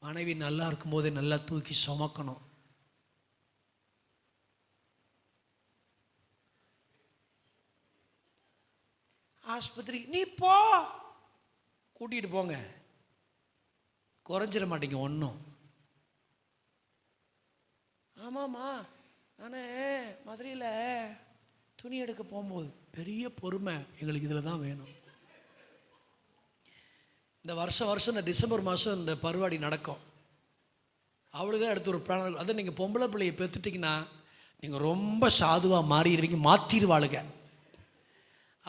மனைவி நல்லா இருக்கும்போதே நல்லா தூக்கி சுமக்கணும். ஆஸ்பத்திரி நீ போ, கூட்டிகிட்டு போங்க, குறைஞ்சிட மாட்டேங்க ஒன்றும். ஆமாம்மா, நான் மதுரையில் துணி எடுக்க போகும்போது பெரிய பொறுமை எங்களுக்கு இதில் தான் வேணும். இந்த வருஷம் இந்த டிசம்பர் மாதம் இந்த பருவாடி நடக்கும். அவளுக்கு தான் அடுத்து ஒரு பிளான். அதை நீங்கள் பொம்பளை பிள்ளையை பெற்றுட்டிங்கன்னா நீங்கள் ரொம்ப சாதுவாக மாறிடுவீங்க, மாற்றிடுவாளுங்க.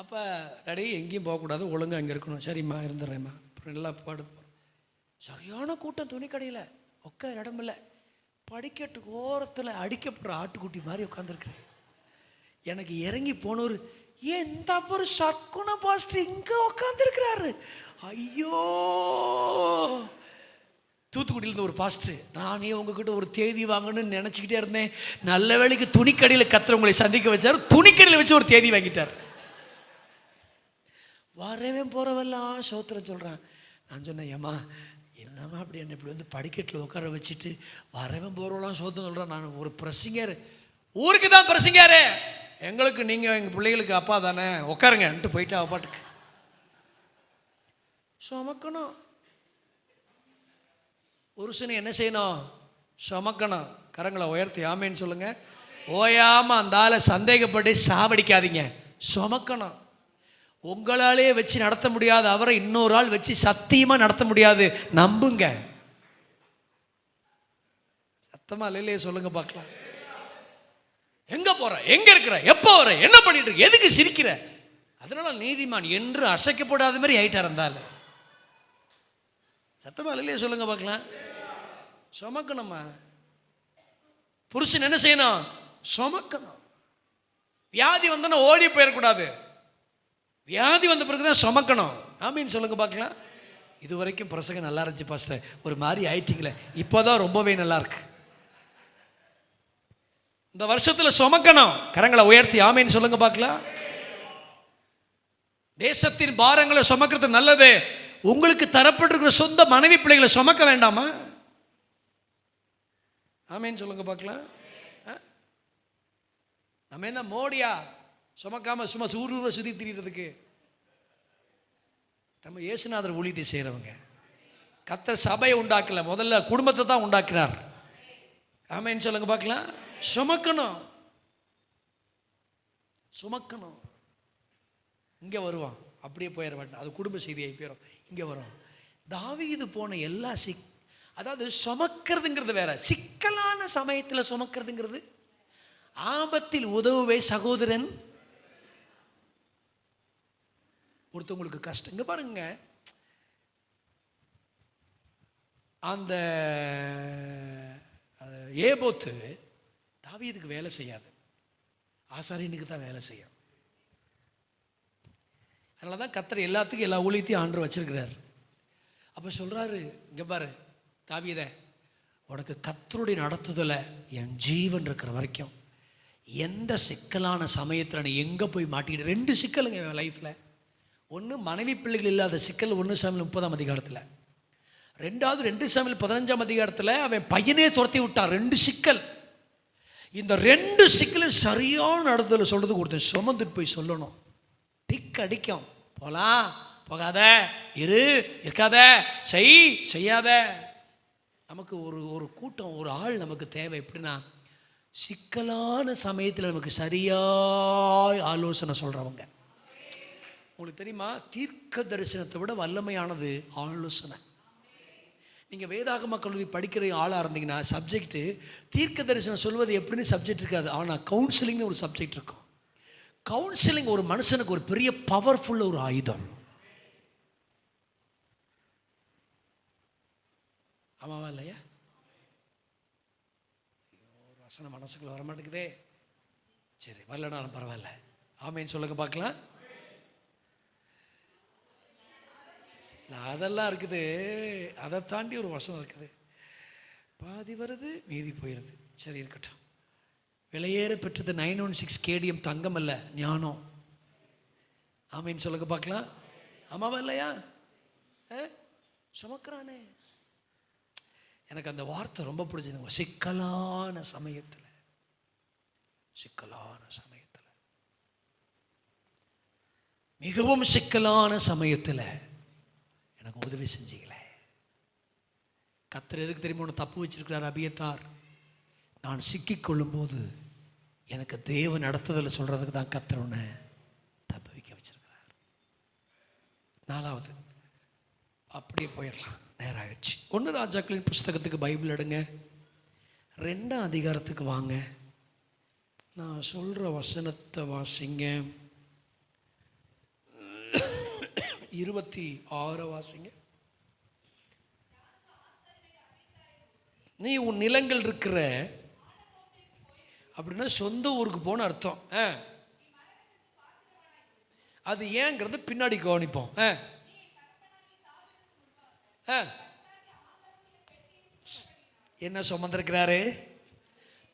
அப்போ டாடி எங்கேயும் போகக்கூடாது, ஒழுங்காக அங்கே இருக்கணும். சரிம்மா இருந்துடுறேம்மா. அப்புறம் நல்லா பாடு போகிறோம். சரியான கூட்டம் துணி கடையில், உட்கார இடமில்லை, படிக்கட்டுக்கு ஓரத்தில் அடிக்கப்படுற ஆட்டுக்குட்டி மாதிரி உட்காந்துருக்குறேன். எனக்கு இறங்கி போனவர், ஏன் இந்த ஒரு சக்குன பாஸ்டர் இங்கே உட்காந்துருக்கிறாரு, ஐயோ. தூத்துக்குடியிலேருந்து ஒரு பாஸ்டர், நானே உங்ககிட்ட ஒரு தேதி வாங்கணும்னு நினச்சிக்கிட்டே இருந்தேன், நல்ல வேளைக்கு துணிக்கடையில் கத்துறவங்களை சந்திக்க வச்சார், துணிக்கடையில் வச்சு ஒரு தேதி வாங்கிட்டார். வரவேன் போகிறவெல்லாம் சோத்திரம் சொல்கிறான். நான் சொன்னேன், ஏம்மா என்னம்மா அப்படி என்ன இப்படி வந்து படிக்கட்டில் உட்கார வச்சுட்டு வரவன் போகிறவெல்லாம் சோத்திரம் சொல்கிறான். நான் ஒரு பிரசிங்கர், ஊருக்கு தான் பிரசிங்காரு, எங்களுக்கு நீங்கள் எங்கள் பிள்ளைகளுக்கு அப்பா தானே, உட்காருங்கன்ட்டு போயிட்டா அவ பாட்டுக்கு. சுமக்கணும். புருஷனை என்ன செய்யணும்? சுமக்கணும். கரங்களை உயர்த்தி ஆமேன்னு சொல்லுங்க. ஓயாம அந்த ஆளை சந்தேகப்பட்டு சாவடிக்காதீங்க, சுமக்கணும். உங்களாலே வச்சு நடத்த முடியாது அவரை இன்னொரு ஆள் வச்சு சத்தியமா நடத்த முடியாது, நம்புங்க. சத்தமா இல்லையே சொல்லுங்க பார்க்கலாம். எங்க போற, எங்க இருக்கிற, எப்போ வர, என்ன பண்ணிட்டு இருக்க, எதுக்கு சிரிக்கிற? அதனால நீதிமான் என்று அசைக்கப்படாத மாதிரி ஆயிட்டா இருந்தாலும். சத்தமா இல்லையே சொல்லுங்க பார்க்கலாம். சுமக்கணுமா? புருஷன் என்ன செய்யணும்? சுமக்கணும். வியாதி வந்தோன்னா ஓடி போயிடக்கூடாது, வியாதி வந்த பிறகுதான் சுமக்கணும். ஆமீன் சொல்லுங்க பார்க்கலாம். இது வரைக்கும் பிரசங்கம் நல்லா இருந்துச்சு பாஸ்டர், ஒரு மாதிரி ஆயிட்டீங்களே, இப்போதான் ரொம்பவே நல்லா இருக்கு. இந்த வருஷத்துல சுமக்கணும். கரங்களை உயர்த்தி ஆமீன் சொல்லுங்க பார்க்கலாம். தேசத்தின் பாரங்களை சுமக்கிறது நல்லது. உங்களுக்கு தரப்பட்டிருக்கிற சொந்த மனைவி பிள்ளைகளை சுமக்க வேண்டாமா? ஆமீன் சொல்லுங்க பார்க்கலாம். நம்ம என்ன மோடியா சுமக்காம சும்மா ஊரூர சுத்தி திரியறதுக்கு? நம்ம இயேசுநாதர் ஊழியத்தை செய்கிறவங்க. கர்த்தர் சபையை உண்டாக்கல, முதல்ல குடும்பத்தை தான் உண்டாக்கினார். ஆமீன் சொல்லுங்க பார்க்கலாம். சுமக்கணும், சுமக்கணும். இங்கே வருவான், அப்படியே போயிட மாட்டேன், அது குடும்ப செய்தியாகி போயிடும். இங்கே வரும். தாவீது போன எல்லா அதாவது சுமக்கிறதுங்கிறது வேற, சிக்கலான சமயத்தில் சுமக்கிறதுங்கிறது. ஆபத்தில் உதவுவே சகோதரன். ஒருத்தவங்களுக்கு கஷ்டம். இங்க பாருங்க, அந்த ஏபோத்து தாவீதுக்கு வேலை செய்யாது, ஆசாரியனுக்கு தான் வேலை செய்யும். அதனால தான் கர்த்தர் எல்லாத்துக்கும் எல்லா ஊழியத்தையும் ஆண்டு வச்சிருக்கிறார். அப்போ சொல்றாரு, இங்க பாரு தாவீதே, உனக்கு கர்த்தருடைய நடத்துதலை என் ஜீவன் இருக்கிற வரைக்கும் எந்த சிக்கலான சமயத்தில் நீ எங்கே போய் மாட்டிக்கிட்டு. 2 சிக்கலுங்க என் லைஃப்பில். ஒன்று மனைவி பிள்ளைகள் இல்லாத சிக்கல், 1 சாமுவேல் 30ஆம் அதிகாரத்தில். 2வது 2 சாமுவேல் 15ஆம் அதிகாரத்தில் அவன் பையனே துரத்தி விட்டான். 2 சிக்கல். இந்த 2 சிக்கலும் சரியான நடத்துதல் சொல்றதுக்கு ஒருத்தர் சுமந்துட்டு போய் சொல்லணும். டிக் அடிக்கும், போலாம், போகாத, இரு, இருக்காத, செய்யாத. நமக்கு ஒரு கூட்டம், ஒரு ஆள் நமக்கு தேவை. எப்படின்னா, சிக்கலான சமயத்தில் நமக்கு சரியாய் ஆலோசனை சொல்றவங்க. உங்களுக்கு தெரியுமா, தீர்க்க தரிசனத்தை விட வல்லமையானது ஆலோசனை. நீங்கள் வேதாகம கல்லூரி படிக்கிற ஆளாக இருந்தீங்கன்னா, சப்ஜெக்ட் தீர்க்க தரிசனம் சொல்வது எப்படின்னு சப்ஜெக்ட் இருக்காது, ஆனால் கவுன்சிலிங்னு ஒரு சப்ஜெக்ட் இருக்கும். கவுன்சிலிங் ஒரு மனுஷனுக்கு ஒரு பெரிய பவர்ஃபுல் ஒரு ஆயுதம். ஆமாவா இல்லையா? ஒரு வசனம் மனசுக்குள்ள வர மாட்டேங்குதே. சரி, வரலனாலும் பரவாயில்ல, ஆமேன்னு சொல்லுங்க பார்க்கலாம். அதெல்லாம் இருக்குது, அதை தாண்டி ஒரு வசனம் இருக்குது. பாதி வருது, மீதி போயிடுது. சரி, இருக்கட்டும். விலையேற பெற்றது 916 கேடிஎம் தங்கம் அல்ல, ஞானம். ஆமேன்னு சொல்லுங்க பார்க்கலாம். ஆமாவா இல்லையா? சுமக்கிறானே. எனக்கு அந்த வார்த்தை ரொம்ப பிடிச்சது. சிக்கலான சமயத்தில், சிக்கலான சமயத்தில், மிகவும் சிக்கலான சமயத்தில் எனக்கு உதவி செஞ்சீங்களே. கர்த்தர் எதுக்கு தெரியுமா ஒன்று தப்பு வச்சிருக்கிறார் அபியத்தார்? நான் சிக்கிக்கொள்ளும் போது எனக்கு தேவ நடத்துதல் சொல்றதுக்கு தான் கர்த்தர் ஒன்று தப்பு வைக்க வச்சிருக்கிறார். 4வது, அப்படியே போயிடலாம், நேரம் ஆயிடுச்சு. 1 ராஜாக்களின் புஸ்தகத்துக்கு பைபிள் எடுங்க, 2ஆம் அதிகாரத்துக்கு வாங்க. நான் சொல்ற வசனத்தை வாசிங்க. 26 வாசிங்க. நீ உன் நிலங்கள் இருக்கிற அப்படின்னா சொந்த ஊருக்கு போன அர்த்தம். அது ஏங்கிறது பின்னாடி கவனிப்போம். என்ன சுமந்திருக்கிறாரு?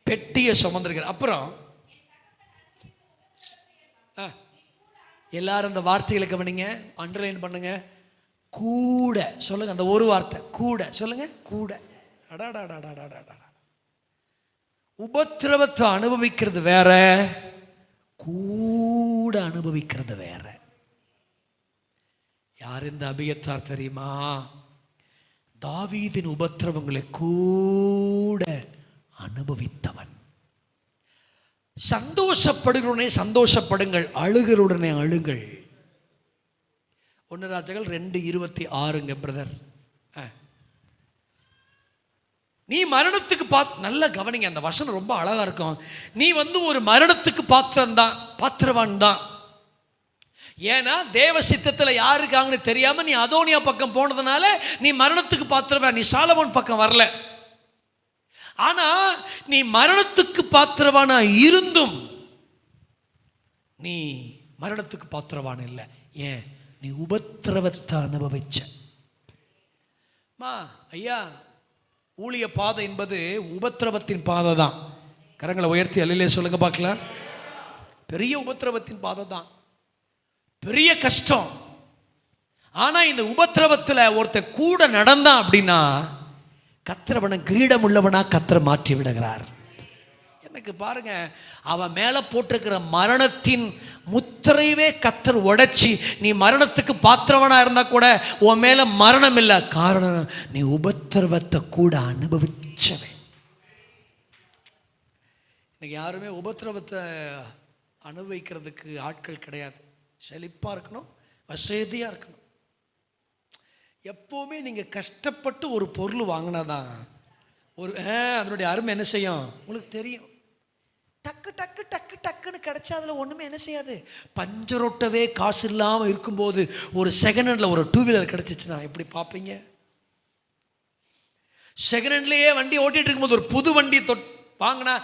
பெட்டியை சுமந்திருக்கிறார். அப்புறம் எல்லாரும் இந்த வார்த்தைகளை கவனிங்க, அண்டர்லைன் பண்ணுங்க. கூட சொல்லுங்க, அந்த ஒரு வார்த்தை கூட சொல்லுங்க. கூட. உபத்திரவத்தை அனுபவிக்கிறது வேற, கூட அனுபவிக்கிறது வேற. யார் இந்த அபியத்தார் தெரியுமா? தாவீதின் உபத்திரவங்களை கூட அனுபவித்தவன். சந்தோஷப்படுகிறவுடனே சந்தோஷப்படுங்கள், அழுகிறவுடனே அழுங்கள். 1 ராஜாக்கள் 2:26 பிரதர். நீ மரணத்துக்கு நல்ல கவனிங்க, அந்த வசனம் ரொம்ப அழகா இருக்கும். நீ ஒரு மரணத்துக்கு பாத்திரவான் தான். ஏன்னா தேவ சித்தத்தில் யார் இருக்காங்கன்னு தெரியாம நீ அதோனியா பக்கம் போனதுனால நீ மரணத்துக்கு பாத்திரவான். நீ சாலமோன் பக்கம் வரல. ஆனா நீ மரணத்துக்கு பாத்திரவானா இருந்தும் நீ மரணத்துக்கு பாத்திரவான் இல்லை. ஏன்? நீ உபத்திரவத்தை அனுபவிச்ச. ஐயா, ஊழிய பாதை என்பது உபத்திரவத்தின் பாதை தான். கரங்களை உயர்த்தி அல்லையிலே சொல்லுங்க பார்க்கலாம். பெரிய உபத்திரவத்தின் பாதை தான், பெரிய கஷ்டம். ஆனா இந்த உபத்திரவத்தில் ஒருத்தர் கூட நடந்தான் அப்படின்னா கர்த்தரவனை கிரீடம் உள்ளவனா கர்த்தர் மாற்றி விடுகிறார். எனக்கு பாருங்க, அவன் மேல போட்டிருக்கிற மரணத்தின் முத்திரையவே கர்த்தர் உடைச்சி, நீ மரணத்துக்கு பாத்திரவனா இருந்தா கூட உன் மேல மரணம் இல்லை. காரணம், நீ உபத்திரவத்தை கூட அனுபவிச்சவன். இன்னைக்கு யாருமே உபத்திரவத்தை அனுபவிக்கிறதுக்கு ஆட்கள் கிடையாது. செழிப்பா இருக்கணும், வசதியா இருக்கணும். எப்போவுமே நீங்கள் கஷ்டப்பட்டு ஒரு பொருள் வாங்கினாதான் அதனுடைய அருமை என்ன செய்யும் உங்களுக்கு தெரியும். டக்கு டக்கு டக்கு டக்குன்னு கிடைச்சா அதில் ஒன்றுமே என்ன செய்யாது. பஞ்சரொட்டவே காசு இல்லாமல் இருக்கும்போது ஒரு செகண்ட் ஹேண்டில் ஒரு 2 வீலர் கிடச்சிச்சுன்னா எப்படி பார்ப்பீங்க? செகண்ட் ஹேண்ட்லேயே வண்டி ஓட்டிகிட்டு இருக்கும்போது ஒரு புது வண்டி வாங்கினா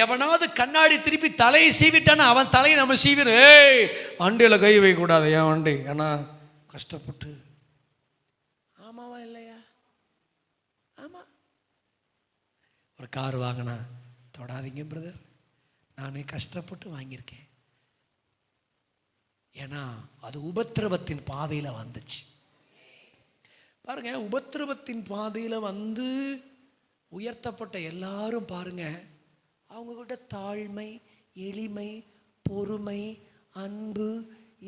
எவனாவது கண்ணாடி திருப்பி தலையை சீவிட்டானா அவன் தலையை நம்ம சீவிடும். வண்டியில் கை வைக்கக்கூடாது என் வண்டி, ஏன்னா கஷ்டப்பட்டு. ஆமாவா இல்லையா? ஆமா. ஒரு கார் வாங்கினா தொடாதீங்க பிரதர், நானே கஷ்டப்பட்டு வாங்கியிருக்கேன். ஏன்னா அது உபத்திரவத்தின் பாதையில் வந்துச்சு. பாருங்க, உபத்திரவத்தின் பாதையில் வந்து உயர்த்தப்பட்ட எல்லாரும் பாருங்க, அவங்ககிட்ட தாழ்மை, எளிமை, பொறுமை, அன்பு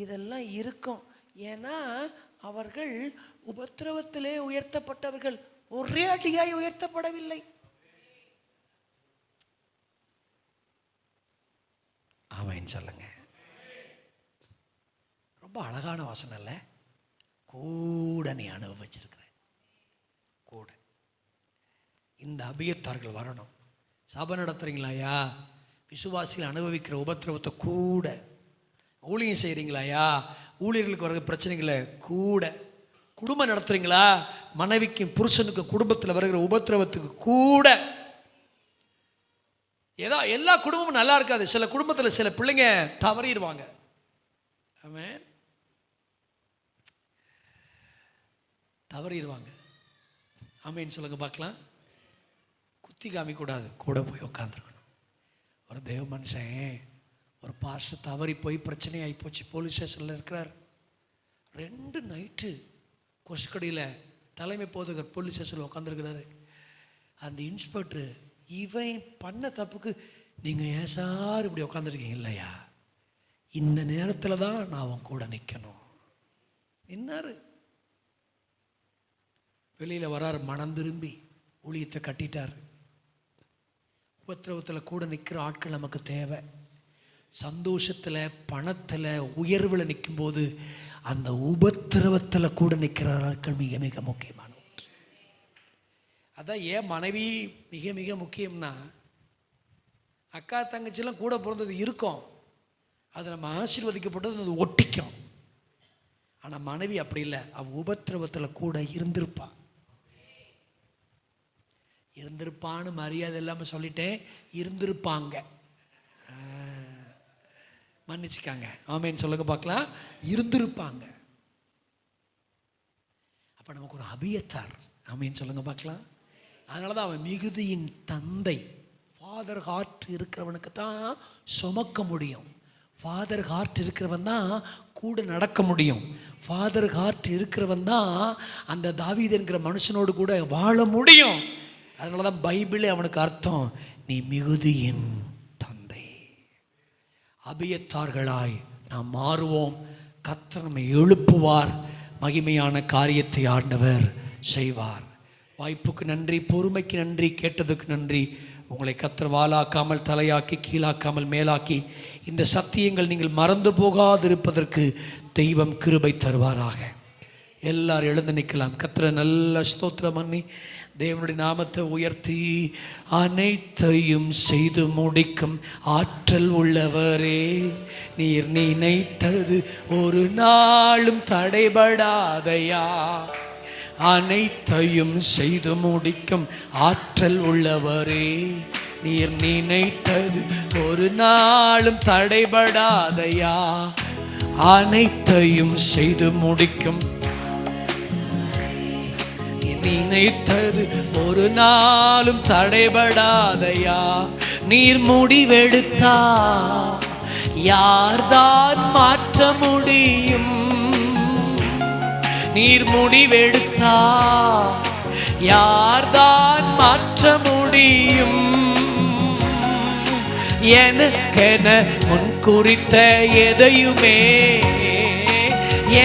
இதெல்லாம் இருக்கும். ஏன்னா அவர்கள் உபத்திரவத்திலே உயர்த்தப்பட்டவர்கள், ஒரே அடியாய் உயர்த்தப்படவில்லை. ஆமென் சொல்லுங்க. ரொம்ப அழகான வசனம் இல்ல? கூட நீ அனுபவிச்சிருக்கிற கூட. இந்த அபியத்தார்கள் வரணும். சபை நடத்துறீங்களாயா? விசுவாசிகள் அனுபவிக்கிற உபத்திரவத்தை கூட. ஊழியம் செய்கிறீங்களாயா? ஊழியர்களுக்கு வர பிரச்சனைகளை கூட. குடும்பம் நடத்துறீங்களா? மனைவிக்கும் புருஷனுக்கும் குடும்பத்தில் வருகிற உபத்திரவத்துக்கு கூட. ஏதோ எல்லா குடும்பமும் நல்லா இருக்காது. சில குடும்பத்தில் சில பிள்ளைங்க தவறிடுவாங்க. ஆமென், தவறிடுவாங்க. ஆமென் சொல்லுங்க பார்க்கலாம். குத்தி காமிக்கூடாது, கூட போய் உட்காந்துருக்கணும். ஒரு தேவ மனுஷன், ஒரு பாஸ்டர் தவறி போய் பிரச்சனை ஆகி போச்சு, போலீஸ் ஸ்டேஷனில் இருக்கிறார். 2 நைட்டு கொசுக்கடியில் தலைமை போதகர் போலீஸ் ஸ்டேஷனில் உட்காந்துருக்கிறாரு. அந்த இன்ஸ்பெக்டர், இவன் பண்ண தப்புக்கு நீங்கள் ஏன் சார் இப்படி உட்காந்துருக்கீங்க? இல்லையா, இந்த நேரத்தில் தான் நான் அவன் கூட நிற்கணும். நின்னாரு. வெளியில் வராரு, மனம் திரும்பி ஊழியத்தை கட்டிட்டார். உபத்திரவத்தில் கூட நிற்கிற ஆட்கள் நமக்கு தேவை. சந்தோஷத்தில், பணத்தில், உயர்வில் நிற்கும்போது அந்த உபத்திரவத்தில் கூட நிற்கிற ஆட்கள் மிக மிக முக்கியமான ஒன்று. அதான் ஏன் மனைவி மிக மிக முக்கியம்னா, அக்கா தங்கச்சிலாம் கூட பிறந்தது இருக்கும், அது நம்ம ஆசீர்வதிக்கப்பட்டது அது ஒட்டிக்கும். ஆனால் மனைவி அப்படி இல்லை, அவள் உபத்திரவத்தில் கூட இருந்திருப்பா. இருந்திருப்பான்னு மரியாதை இல்லாமல் சொல்லிட்டேன், இருந்திருப்பாங்க. மன்னிச்சுக்காங்க. ஆமேன்னு சொல்லுங்க பார்க்கலாம். இருந்திருப்பாங்க. அப்போ நமக்கு ஒரு அபியத்தார். ஆமேன்னு சொல்லுங்க பார்க்கலாம். அதனால தான் அவன் மிகுதியின் தந்தை. ஃபாதர் ஹார்ட் இருக்கிறவனுக்கு தான் சுமக்க முடியும். ஃபாதர் ஹார்ட் இருக்கிறவன் தான் கூட நடக்க முடியும். ஃபாதர் ஹார்ட் இருக்கிறவன் தான் அந்த தாவீது என்கிற மனுஷனோடு கூட வாழ முடியும். அதனால தான் பைபிளே அவனுக்கு அர்த்தம், நீ மிகுதியின் தந்தை. அபியத்தார்களாய் நாம் மாறுவோம். கர்த்தர் நம்மை எழுப்புவார். மகிமையான காரியத்தை ஆண்டவர் செய்வார். வாய்ப்புக்கு நன்றி, பொறுமைக்கு நன்றி, கேட்டதுக்கு நன்றி. உங்களை கர்த்தர் வாலாக்காமல் தலையாக்கி கீழாக்காமல் மேலாக்கி இந்த சத்தியங்கள் நீங்கள் மறந்து போகாதிருப்பதற்கு தெய்வம் கிருபை தருவாராக. எல்லாரும் எழுந்து நிற்கலாம். கர்த்தரை நல்ல ஸ்தோத்திரம் பண்ணி தேவனுடைய நாமத்தை உயர்த்தி, அனைத்தையும் செய்து முடிக்கும் ஆற்றல் உள்ளவரே, நீர் நினைத்தது ஒரு நாளும் தடைபடாதையா. அனைத்தையும் செய்து முடிக்கும் ஆற்றல் உள்ளவரே, நீர் நினைத்தது ஒரு நாளும் தடைபடாதையா. அனைத்தையும் செய்து முடிக்கும், நினைத்தது ஒரு நாளும் தடைபடாதையா. நீர் முடிவெடுத்தா யார்தான் மாற்ற முடியும்? நீர் முடிவெடுத்தா யார்தான் மாற்ற முடியும்? எனக்கென முன் குறித்த எதையுமே,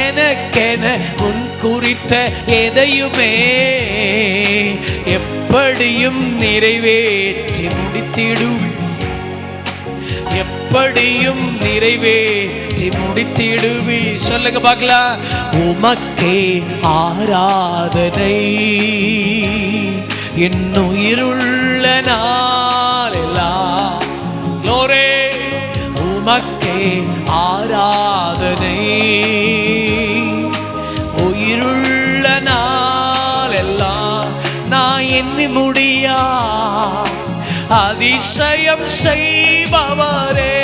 எனக்கென முன் குறித்த எதையுமே எப்படியும் நிறைவேற்றி முடித்திடும், எப்படியும் நிறைவேற்றி முடித்திடுவி. சொல்லுங்க பார்க்கலாம். உமக்கே ஆராதனை என்னுயிருள்ள நாளெல்லாம். க்ளோரி. உமக்கே ஆராதனை உயிருள்ள நாளெல்லாம். நான் எண்ணி முடியா அதிசயம் செய்பவரே,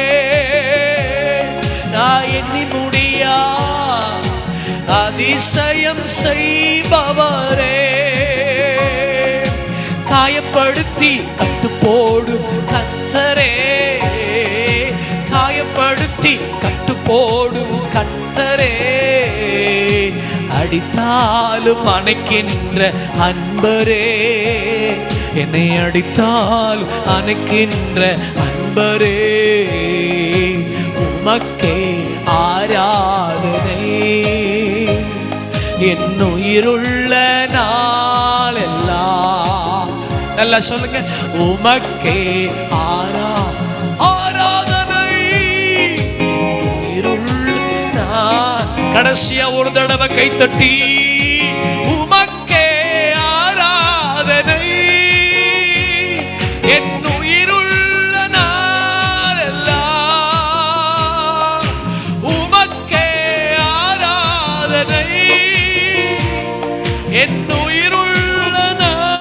நான் எண்ணி முடியா அதிசயம் செய்பவரே. காயப்படுத்தி கட்டு போடும் கர்த்தரே, காயப்படுத்தி கட்டு போடும் கர்த்தரே. அடித்தாலும் அணைக்கின்ற அன்பரே, என்னை அடித்தால் அணைக்கின்ற அன்பரே. உமக்கே ஆராதனை என்னுயிருள்ள நாளெல்லாம். நல்லா சொல்லுங்க. உமக்கே ஆராதனை என்னுயிருள்ள நாள். கடைசியா ஒரு தடவை கைத்தட்டி